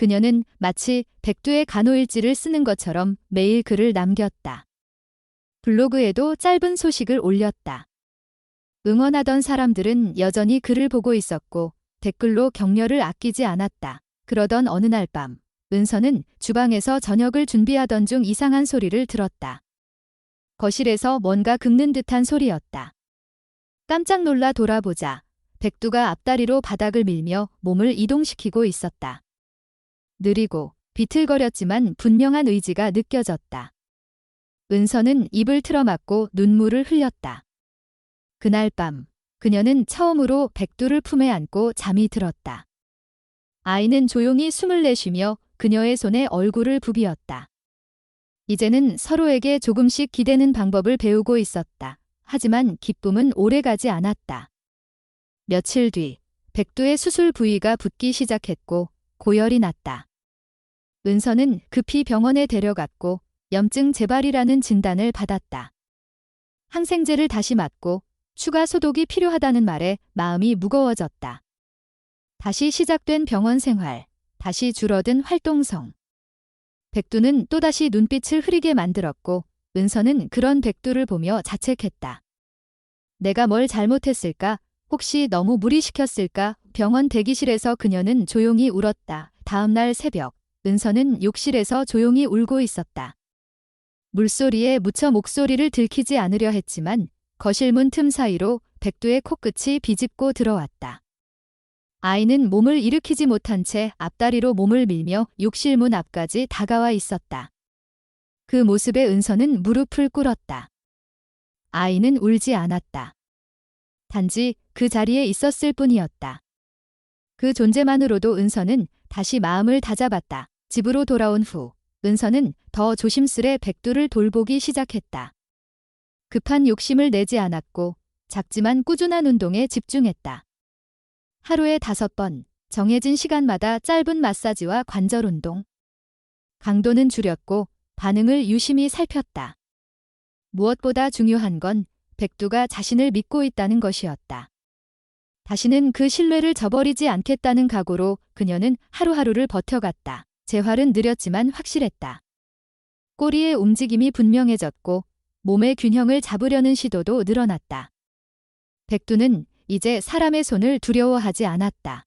그녀는 마치 백두의 간호일지를 쓰는 것처럼 매일 글을 남겼다. 블로그에도 짧은 소식을 올렸다. 응원하던 사람들은 여전히 글을 보고 있었고 댓글로 격려를 아끼지 않았다. 그러던 어느 날 밤, 은서는 주방에서 저녁을 준비하던 중 이상한 소리를 들었다. 거실에서 뭔가 긁는 듯한 소리였다. 깜짝 놀라 돌아보자 백두가 앞다리로 바닥을 밀며 몸을 이동시키고 있었다. 느리고 비틀거렸지만 분명한 의지가 느껴졌다. 은서는 입을 틀어막고 눈물을 흘렸다. 그날 밤 그녀는 처음으로 백두를 품에 안고 잠이 들었다. 아이는 조용히 숨을 내쉬며 그녀의 손에 얼굴을 부비었다. 이제는 서로에게 조금씩 기대는 방법을 배우고 있었다. 하지만 기쁨은 오래가지 않았다. 며칠 뒤 백두의 수술 부위가 붓기 시작했고 고열이 났다. 은서는 급히 병원에 데려갔고 염증 재발이라는 진단을 받았다. 항생제를 다시 맞고 추가 소독이 필요하다는 말에 마음이 무거워졌다. 다시 시작된 병원 생활, 다시 줄어든 활동성. 백두는 또다시 눈빛을 흐리게 만들었고 은서는 그런 백두를 보며 자책했다. 내가 뭘 잘못했을까? 혹시 너무 무리시켰을까? 병원 대기실에서 그녀는 조용히 울었다. 다음 날 새벽, 은서는 욕실에서 조용히 울고 있었다. 물소리에 묻혀 목소리를 들키지 않으려 했지만 거실 문 틈 사이로 백두의 코끝이 비집고 들어왔다. 아이는 몸을 일으키지 못한 채 앞다리로 몸을 밀며 욕실 문 앞까지 다가와 있었다. 그 모습에 은서는 무릎을 꿇었다. 아이는 울지 않았다. 단지 그 자리에 있었을 뿐이었다. 그 존재만으로도 은서는 다시 마음을 다잡았다. 집으로 돌아온 후 은서는 더 조심스레 백두를 돌보기 시작했다. 급한 욕심을 내지 않았고 작지만 꾸준한 운동에 집중했다. 하루에 5번, 정해진 시간마다 짧은 마사지와 관절 운동. 강도는 줄였고 반응을 유심히 살폈다. 무엇보다 중요한 건 백두가 자신을 믿고 있다는 것이었다. 다시는 그 신뢰를 저버리지 않겠다는 각오로 그녀는 하루하루를 버텨갔다. 재활은 느렸지만 확실했다. 꼬리의 움직임이 분명해졌고 몸의 균형을 잡으려는 시도도 늘어났다. 백두는 이제 사람의 손을 두려워하지 않았다.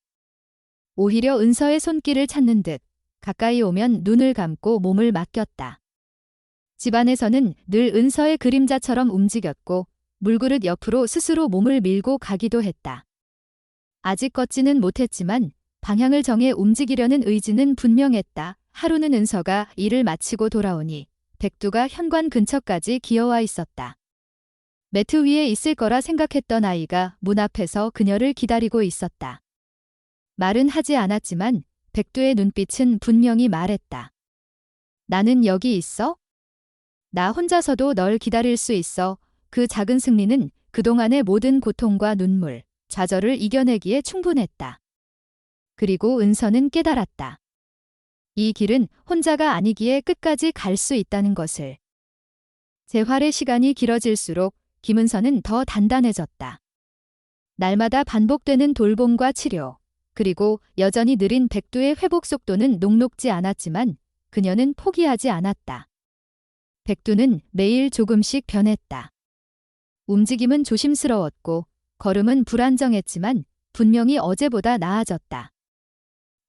오히려 은서의 손길을 찾는 듯 가까이 오면 눈을 감고 몸을 맡겼다. 집안에서는 늘 은서의 그림자처럼 움직였고 물그릇 옆으로 스스로 몸을 밀고 가기도 했다. 아직 걷지는 못했지만 방향을 정해 움직이려는 의지는 분명했다. 하루는 은서가 일을 마치고 돌아오니 백두가 현관 근처까지 기어와 있었다. 매트 위에 있을 거라 생각했던 아이가 문 앞에서 그녀를 기다리고 있었다. 말은 하지 않았지만 백두의 눈빛은 분명히 말했다. 나는 여기 있어? 나 혼자서도 널 기다릴 수 있어. 그 작은 승리는 그동안의 모든 고통과 눈물, 좌절을 이겨내기에 충분했다. 그리고 은서는 깨달았다. 이 길은 혼자가 아니기에 끝까지 갈 수 있다는 것을. 재활의 시간이 길어질수록 김은서는 더 단단해졌다. 날마다 반복되는 돌봄과 치료, 그리고 여전히 느린 백두의 회복 속도는 녹록지 않았지만 그녀는 포기하지 않았다. 백두는 매일 조금씩 변했다. 움직임은 조심스러웠고 걸음은 불안정했지만 분명히 어제보다 나아졌다.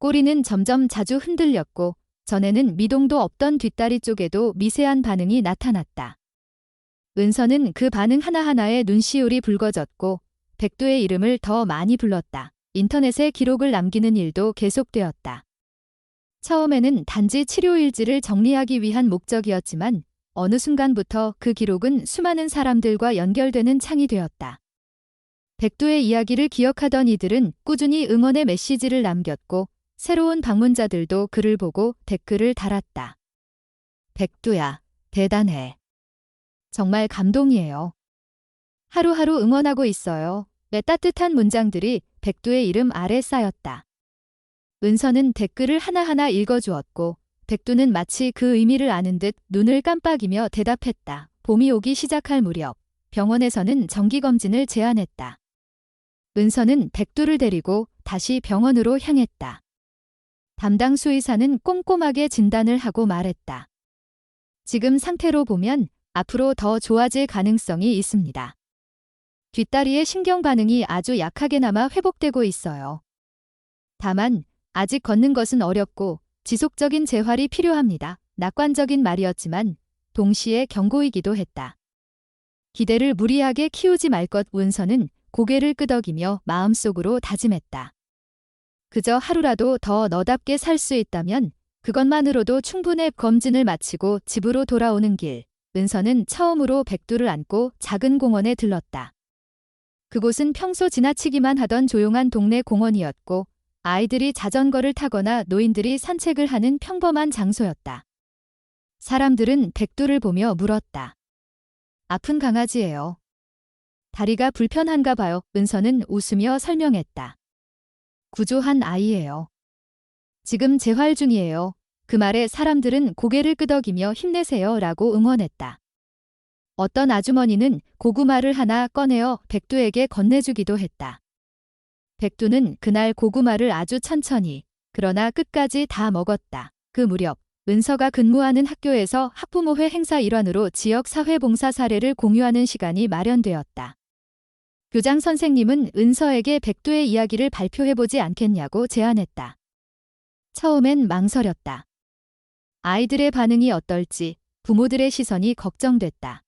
꼬리는 점점 자주 흔들렸고 전에는 미동도 없던 뒷다리 쪽에도 미세한 반응이 나타났다. 은서는 그 반응 하나하나에 눈시울이 붉어졌고 백두의 이름을 더 많이 불렀다. 인터넷에 기록을 남기는 일도 계속되었다. 처음에는 단지 치료일지를 정리하기 위한 목적이었지만 어느 순간부터 그 기록은 수많은 사람들과 연결되는 창이 되었다. 백두의 이야기를 기억하던 이들은 꾸준히 응원의 메시지를 남겼고 새로운 방문자들도 글을 보고 댓글을 달았다. 백두야, 대단해. 정말 감동이에요. 하루하루 응원하고 있어요. 내 따뜻한 문장들이 백두의 이름 아래 쌓였다. 은서는 댓글을 하나하나 읽어주었고 백두는 마치 그 의미를 아는 듯 눈을 깜빡이며 대답했다. 봄이 오기 시작할 무렵 병원에서는 정기검진을 제안했다. 은서는 백두를 데리고 다시 병원으로 향했다. 담당 수의사는 꼼꼼하게 진단을 하고 말했다. 지금 상태로 보면 앞으로 더 좋아질 가능성이 있습니다. 뒷다리의 신경 반응이 아주 약하게나마 회복되고 있어요. 다만 아직 걷는 것은 어렵고 지속적인 재활이 필요합니다. 낙관적인 말이었지만 동시에 경고이기도 했다. 기대를 무리하게 키우지 말 것. 은서는 고개를 끄덕이며 마음속으로 다짐했다. 그저 하루라도 더 너답게 살 수 있다면 그것만으로도 충분해. 검진을 마치고 집으로 돌아오는 길, 은서는 처음으로 백두를 안고 작은 공원에 들렀다. 그곳은 평소 지나치기만 하던 조용한 동네 공원이었고 아이들이 자전거를 타거나 노인들이 산책을 하는 평범한 장소였다. 사람들은 백두를 보며 물었다. 아픈 강아지예요. 다리가 불편한가 봐요. 은서는 웃으며 설명했다. 구조한 아이예요. 지금 재활 중이에요. 그 말에 사람들은 고개를 끄덕이며 힘내세요 라고 응원했다. 어떤 아주머니는 고구마를 하나 꺼내어 백두에게 건네주기도 했다. 백두는 그날 고구마를 아주 천천히, 그러나 끝까지 다 먹었다. 그 무렵 은서가 근무하는 학교에서 학부모회 행사 일환으로 지역 사회봉사 사례를 공유하는 시간이 마련되었다. 교장 선생님은 은서에게 백두의 이야기를 발표해보지 않겠냐고 제안했다. 처음엔 망설였다. 아이들의 반응이 어떨지 부모들의 시선이 걱정됐다.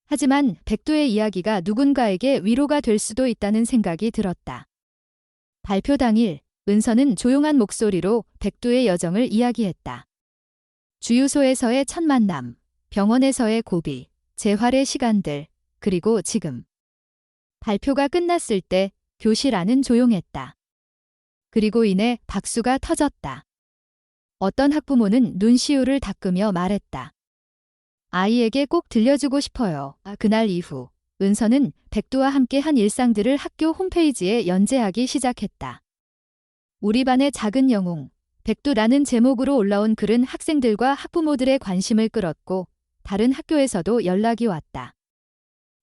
하지만 백두의 이야기가 누군가에게 위로가 될 수도 있다는 생각이 들었다. 발표 당일 은서는 조용한 목소리로 백두의 여정을 이야기했다. 주유소에서의 첫 만남, 병원에서의 고비, 재활의 시간들, 그리고 지금. 발표가 끝났을 때 교실 안은 조용했다. 그리고 이내 박수가 터졌다. 어떤 학부모는 눈시울을 닦으며 말했다. 아이에게 꼭 들려주고 싶어요. 그날 이후 은서는 백두와 함께 한 일상들을 학교 홈페이지에 연재하기 시작했다. 우리 반의 작은 영웅, 백두라는 제목으로 올라온 글은 학생들과 학부모들의 관심을 끌었고 다른 학교에서도 연락이 왔다.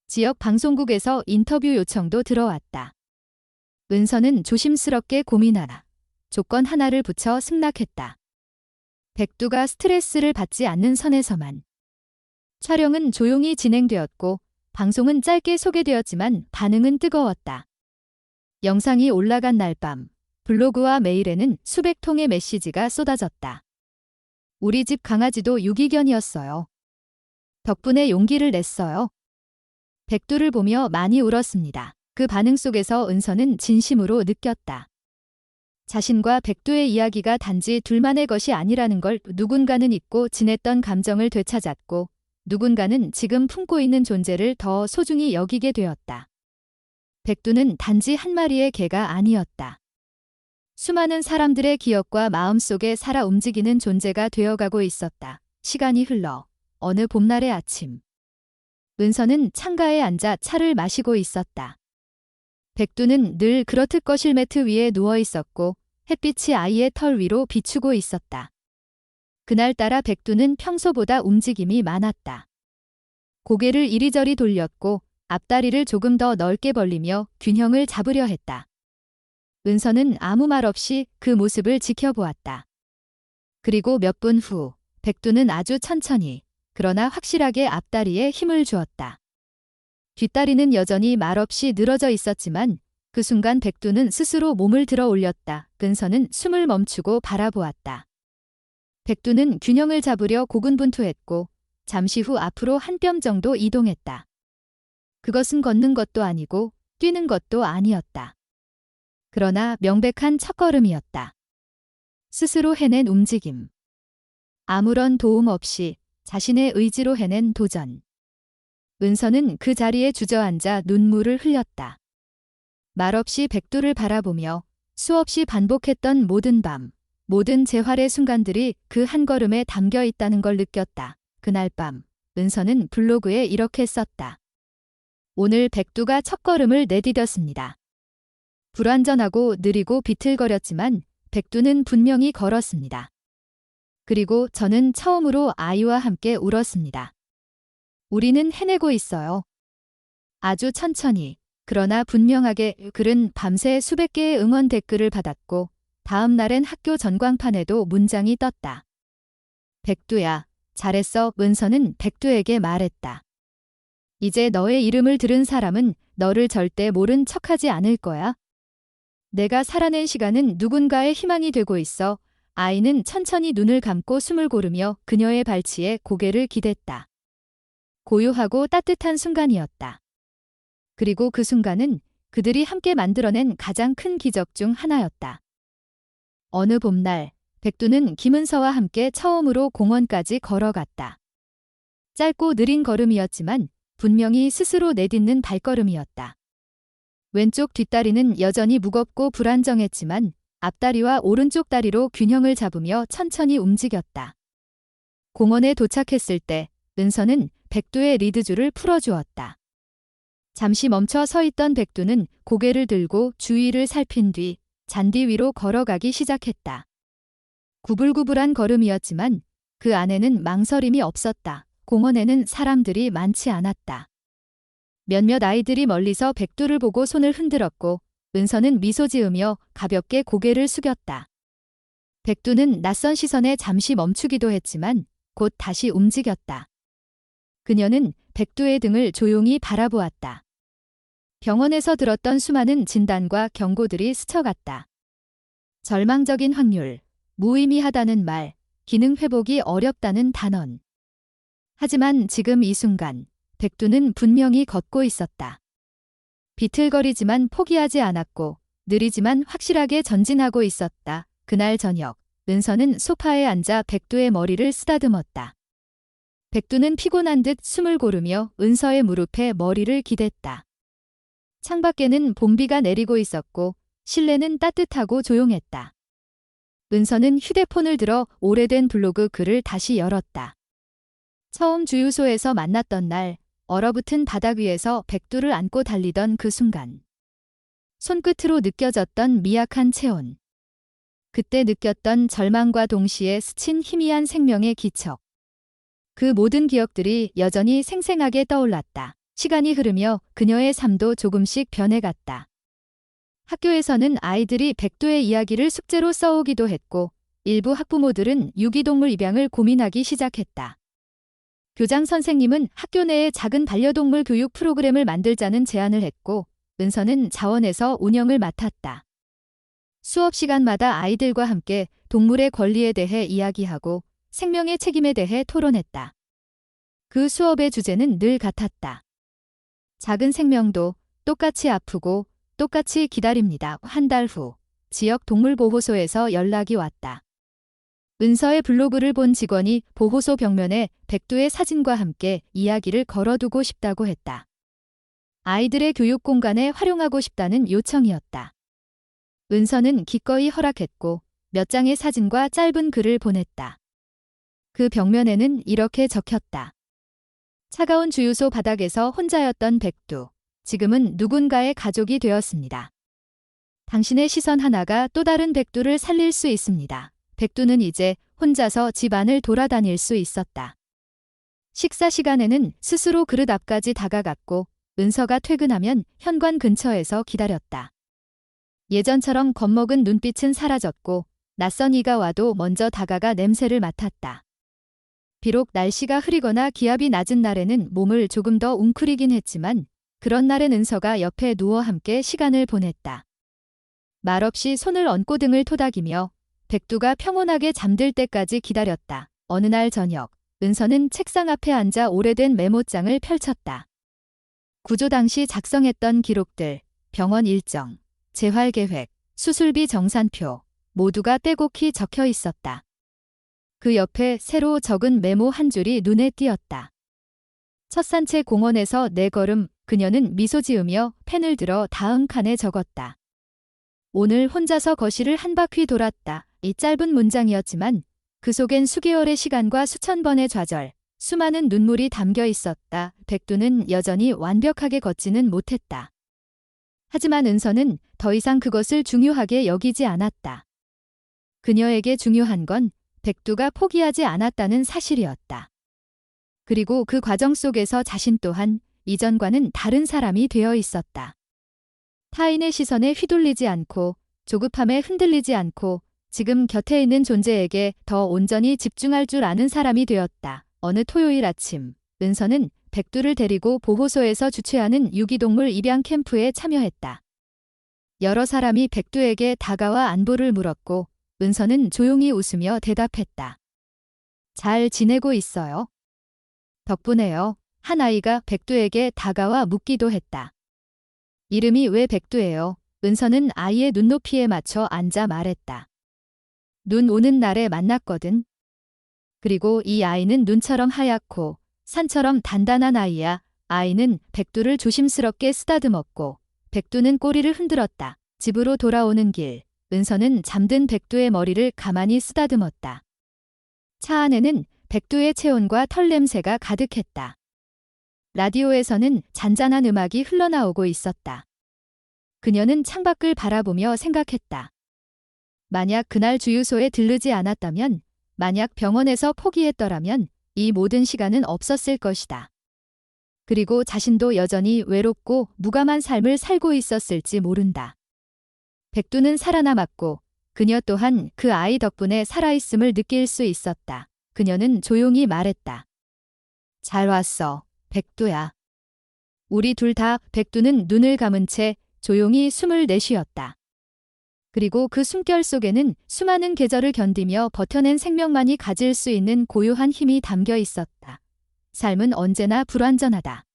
지역 방송국에서 인터뷰 요청도 들어왔다. 은서는 조심스럽게 고민하라. 조건 하나를 붙여 승낙했다. 백두가 스트레스를 받지 않는 선에서만. 촬영은 조용히 진행되었고 방송은 짧게 소개되었지만 반응은 뜨거웠다. 영상이 올라간 날 밤 블로그와 메일에는 수백 통의 메시지가 쏟아졌다. 우리 집 강아지도 유기견이었어요. 덕분에 용기를 냈어요. 백두를 보며 많이 울었습니다. 그 반응 속에서 은서는 진심으로 느꼈다. 자신과 백두의 이야기가 단지 둘만의 것이 아니라는 걸 누군가는 잊고 지냈던 감정을 되찾았고 누군가는 지금 품고 있는 존재를 더 소중히 여기게 되었다. 백두는 단지 한 마리의 개가 아니었다. 수많은 사람들의 기억과 마음 속에 살아 움직이는 존재가 되어가고 있었다. 시간이 흘러 어느 봄날의 아침. 은서는 창가에 앉아 차를 마시고 있었다. 백두는 늘 그렇듯 거실 매트 위에 누워 있었고 햇빛이 아이의 털 위로 비추고 있었다. 그날따라 백두는 평소보다 움직임이 많았다. 고개를 이리저리 돌렸고 앞다리를 조금 더 넓게 벌리며 균형을 잡으려 했다. 은서는 아무 말 없이 그 모습을 지켜보았다. 그리고 몇 분 후 백두는 아주 천천히 그러나 확실하게 앞다리에 힘을 주었다. 뒷다리는 여전히 말없이 늘어져 있었지만 그 순간 백두는 스스로 몸을 들어 올렸다. 은서는 숨을 멈추고 바라보았다. 백두는 균형을 잡으려 고군분투했고 잠시 후 앞으로 한 뼘 정도 이동했다. 그것은 걷는 것도 아니고 뛰는 것도 아니었다. 그러나 명백한 첫걸음이었다. 스스로 해낸 움직임. 아무런 도움 없이 자신의 의지로 해낸 도전. 은서는 그 자리에 주저앉아 눈물을 흘렸다. 말없이 백두를 바라보며 수없이 반복했던 모든 밤, 모든 재활의 순간들이 그 한 걸음에 담겨 있다는 걸 느꼈다. 그날 밤, 은서는 블로그에 이렇게 썼다. 오늘 백두가 첫걸음을 내디뎠습니다. 불완전하고 느리고 비틀거렸지만 백두는 분명히 걸었습니다. 그리고 저는 처음으로 아이와 함께 울었습니다. 우리는 해내고 있어요. 아주 천천히, 그러나 분명하게. 글은 밤새 수백 개의 응원 댓글을 받았고 다음 날엔 학교 전광판에도 문장이 떴다. 백두야, 잘했어. 은서는 백두에게 말했다. 이제 너의 이름을 들은 사람은 너를 절대 모른 척하지 않을 거야. 내가 살아낸 시간은 누군가의 희망이 되고 있어. 아이는 천천히 눈을 감고 숨을 고르며 그녀의 발치에 고개를 기댔다. 고요하고 따뜻한 순간이었다. 그리고 그 순간은 그들이 함께 만들어낸 가장 큰 기적 중 하나였다. 어느 봄날, 백두는 김은서와 함께 처음으로 공원까지 걸어갔다. 짧고 느린 걸음이었지만 분명히 스스로 내딛는 발걸음이었다. 왼쪽 뒷다리는 여전히 무겁고 불안정했지만 앞다리와 오른쪽 다리로 균형을 잡으며 천천히 움직였다. 공원에 도착했을 때 은서는 백두의 리드줄을 풀어주었다. 잠시 멈춰 서 있던 백두는 고개를 들고 주위를 살핀 뒤 잔디 위로 걸어가기 시작했다. 구불구불한 걸음이었지만 그 안에는 망설임이 없었다. 공원에는 사람들이 많지 않았다. 몇몇 아이들이 멀리서 백두를 보고 손을 흔들었고 은서는 미소 지으며 가볍게 고개를 숙였다. 백두는 낯선 시선에 잠시 멈추기도 했지만 곧 다시 움직였다. 그녀는 백두의 등을 조용히 바라보았다. 병원에서 들었던 수많은 진단과 경고들이 스쳐갔다. 절망적인 확률, 무의미하다는 말, 기능 회복이 어렵다는 단언. 하지만 지금 이 순간, 백두는 분명히 걷고 있었다. 비틀거리지만 포기하지 않았고, 느리지만 확실하게 전진하고 있었다. 그날 저녁, 은서는 소파에 앉아 백두의 머리를 쓰다듬었다. 백두는 피곤한 듯 숨을 고르며 은서의 무릎에 머리를 기댔다. 창밖에는 봄비가 내리고 있었고 실내는 따뜻하고 조용했다. 은서는 휴대폰을 들어 오래된 블로그 글을 다시 열었다. 처음 주유소에서 만났던 날, 얼어붙은 바닥 위에서 백두를 안고 달리던 그 순간. 손끝으로 느껴졌던 미약한 체온. 그때 느꼈던 절망과 동시에 스친 희미한 생명의 기척. 그 모든 기억들이 여전히 생생하게 떠올랐다. 시간이 흐르며 그녀의 삶도 조금씩 변해갔다. 학교에서는 아이들이 백두의 이야기를 숙제로 써오기도 했고 일부 학부모들은 유기동물 입양을 고민하기 시작했다. 교장 선생님은 학교 내에 작은 반려동물 교육 프로그램을 만들자는 제안을 했고 은서는 자원에서 운영을 맡았다. 수업 시간마다 아이들과 함께 동물의 권리에 대해 이야기하고 생명의 책임에 대해 토론했다. 그 수업의 주제는 늘 같았다. 작은 생명도 똑같이 아프고 똑같이 기다립니다. 한 달 후, 지역 동물보호소에서 연락이 왔다. 은서의 블로그를 본 직원이 보호소 벽면에 백두의 사진과 함께 이야기를 걸어두고 싶다고 했다. 아이들의 교육 공간에 활용하고 싶다는 요청이었다. 은서는 기꺼이 허락했고 몇 장의 사진과 짧은 글을 보냈다. 그 벽면에는 이렇게 적혔다. 차가운 주유소 바닥에서 혼자였던 백두, 지금은 누군가의 가족이 되었습니다. 당신의 시선 하나가 또 다른 백두를 살릴 수 있습니다. 백두는 이제 혼자서 집안을 돌아다닐 수 있었다. 식사 시간에는 스스로 그릇 앞까지 다가갔고 은서가 퇴근하면 현관 근처에서 기다렸다. 예전처럼 겁먹은 눈빛은 사라졌고 낯선 이가 와도 먼저 다가가 냄새를 맡았다. 비록 날씨가 흐리거나 기압이 낮은 날에는 몸을 조금 더 웅크리긴 했지만 그런 날엔 은서가 옆에 누워 함께 시간을 보냈다. 말없이 손을 얹고 등을 토닥이며 백두가 평온하게 잠들 때까지 기다렸다. 어느 날 저녁, 은서는 책상 앞에 앉아 오래된 메모장을 펼쳤다. 구조 당시 작성했던 기록들, 병원 일정, 재활 계획, 수술비 정산표, 모두가 떼곡히 적혀 있었다. 그 옆에 새로 적은 메모 한 줄이 눈에 띄었다. 첫 산책 공원에서 네 걸음, 그녀는 미소 지으며 펜을 들어 다음 칸에 적었다. 오늘 혼자서 거실을 한 바퀴 돌았다. 이 짧은 문장이었지만 그 속엔 수개월의 시간과 수천 번의 좌절, 수많은 눈물이 담겨 있었다. 백두는 여전히 완벽하게 걷지는 못했다. 하지만 은서는 더 이상 그것을 중요하게 여기지 않았다. 그녀에게 중요한 건 백두가 포기하지 않았다는 사실이었다. 그리고 그 과정 속에서 자신 또한 이전과는 다른 사람이 되어 있었다. 타인의 시선에 휘둘리지 않고 조급함에 흔들리지 않고 지금 곁에 있는 존재에게 더 온전히 집중할 줄 아는 사람이 되었다. 어느 토요일 아침, 은서는 백두를 데리고 보호소에서 주최하는 유기동물 입양 캠프에 참여했다. 여러 사람이 백두에게 다가와 안부를 물었고 은서는 조용히 웃으며 대답했다. 잘 지내고 있어요. 덕분에요. 한 아이가 백두에게 다가와 묻기도 했다. 이름이 왜 백두예요? 은서는 아이의 눈높이에 맞춰 앉아 말했다. 눈 오는 날에 만났거든. 그리고 이 아이는 눈처럼 하얗고 산처럼 단단한 아이야. 아이는 백두를 조심스럽게 쓰다듬었고 백두는 꼬리를 흔들었다. 집으로 돌아오는 길, 은서는 잠든 백두의 머리를 가만히 쓰다듬었다. 차 안에는 백두의 체온과 털 냄새가 가득했다. 라디오에서는 잔잔한 음악이 흘러나오고 있었다. 그녀는 창밖을 바라보며 생각했다. 만약 그날 주유소에 들르지 않았다면, 만약 병원에서 포기했더라면 이 모든 시간은 없었을 것이다. 그리고 자신도 여전히 외롭고 무감한 삶을 살고 있었을지 모른다. 백두는 살아남았고 그녀 또한 그 아이 덕분에 살아있음을 느낄 수 있었다. 그녀는 조용히 말했다. 잘 왔어, 백두야. 우리 둘 다. 백두는 눈을 감은 채 조용히 숨을 내쉬었다. 그리고 그 숨결 속에는 수많은 계절을 견디며 버텨낸 생명만이 가질 수 있는 고요한 힘이 담겨 있었다. 삶은 언제나 불완전하다.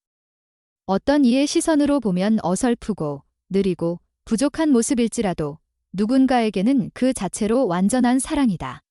어떤 이의 시선으로 보면 어설프고 느리고 부족한 모습일지라도 누군가에게는 그 자체로 완전한 사랑이다.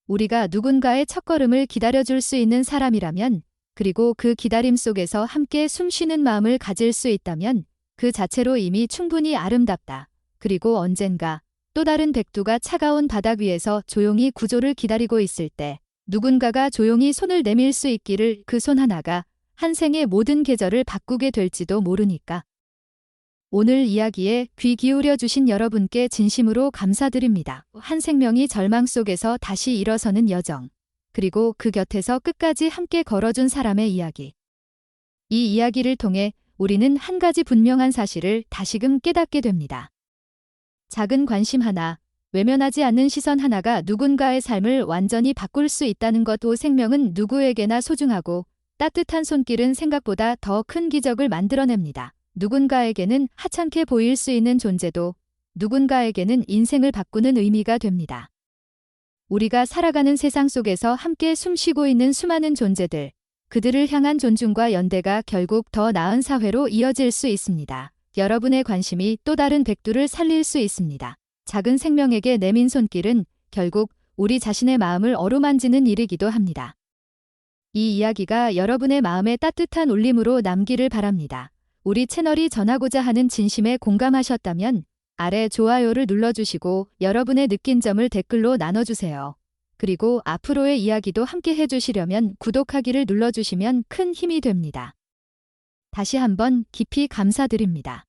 우리가 누군가의 첫걸음을 기다려줄 수 있는 사람이라면, 그리고 그 기다림 속에서 함께 숨쉬는 마음을 가질 수 있다면 그 자체로 이미 충분히 아름답다. 그리고 언젠가 또 다른 백두가 차가운 바닥 위에서 조용히 구조를 기다리고 있을 때 누군가가 조용히 손을 내밀 수 있기를. 그 손 하나가 한 생의 모든 계절을 바꾸게 될지도 모르니까. 오늘 이야기에 귀 기울여 주신 여러분께 진심으로 감사드립니다. 한 생명이 절망 속에서 다시 일어서는 여정, 그리고 그 곁에서 끝까지 함께 걸어준 사람의 이야기. 이 이야기를 통해 우리는 한 가지 분명한 사실을 다시금 깨닫게 됩니다. 작은 관심 하나, 외면하지 않는 시선 하나가 누군가의 삶을 완전히 바꿀 수 있다는 것. 생명은 누구에게나 소중하고 따뜻한 손길은 생각보다 더 큰 기적을 만들어냅니다. 누군가에게는 하찮게 보일 수 있는 존재도 누군가에게는 인생을 바꾸는 의미가 됩니다. 우리가 살아가는 세상 속에서 함께 숨쉬고 있는 수많은 존재들, 그들을 향한 존중과 연대가 결국 더 나은 사회로 이어질 수 있습니다. 여러분의 관심이 또 다른 백두를 살릴 수 있습니다. 작은 생명에게 내민 손길은 결국 우리 자신의 마음을 어루만지는 일이기도 합니다. 이 이야기가 여러분의 마음에 따뜻한 울림으로 남기를 바랍니다. 우리 채널이 전하고자 하는 진심에 공감하셨다면 아래 좋아요를 눌러주시고 여러분의 느낀 점을 댓글로 나눠주세요. 그리고 앞으로의 이야기도 함께 해주시려면 구독하기를 눌러주시면 큰 힘이 됩니다. 다시 한번 깊이 감사드립니다.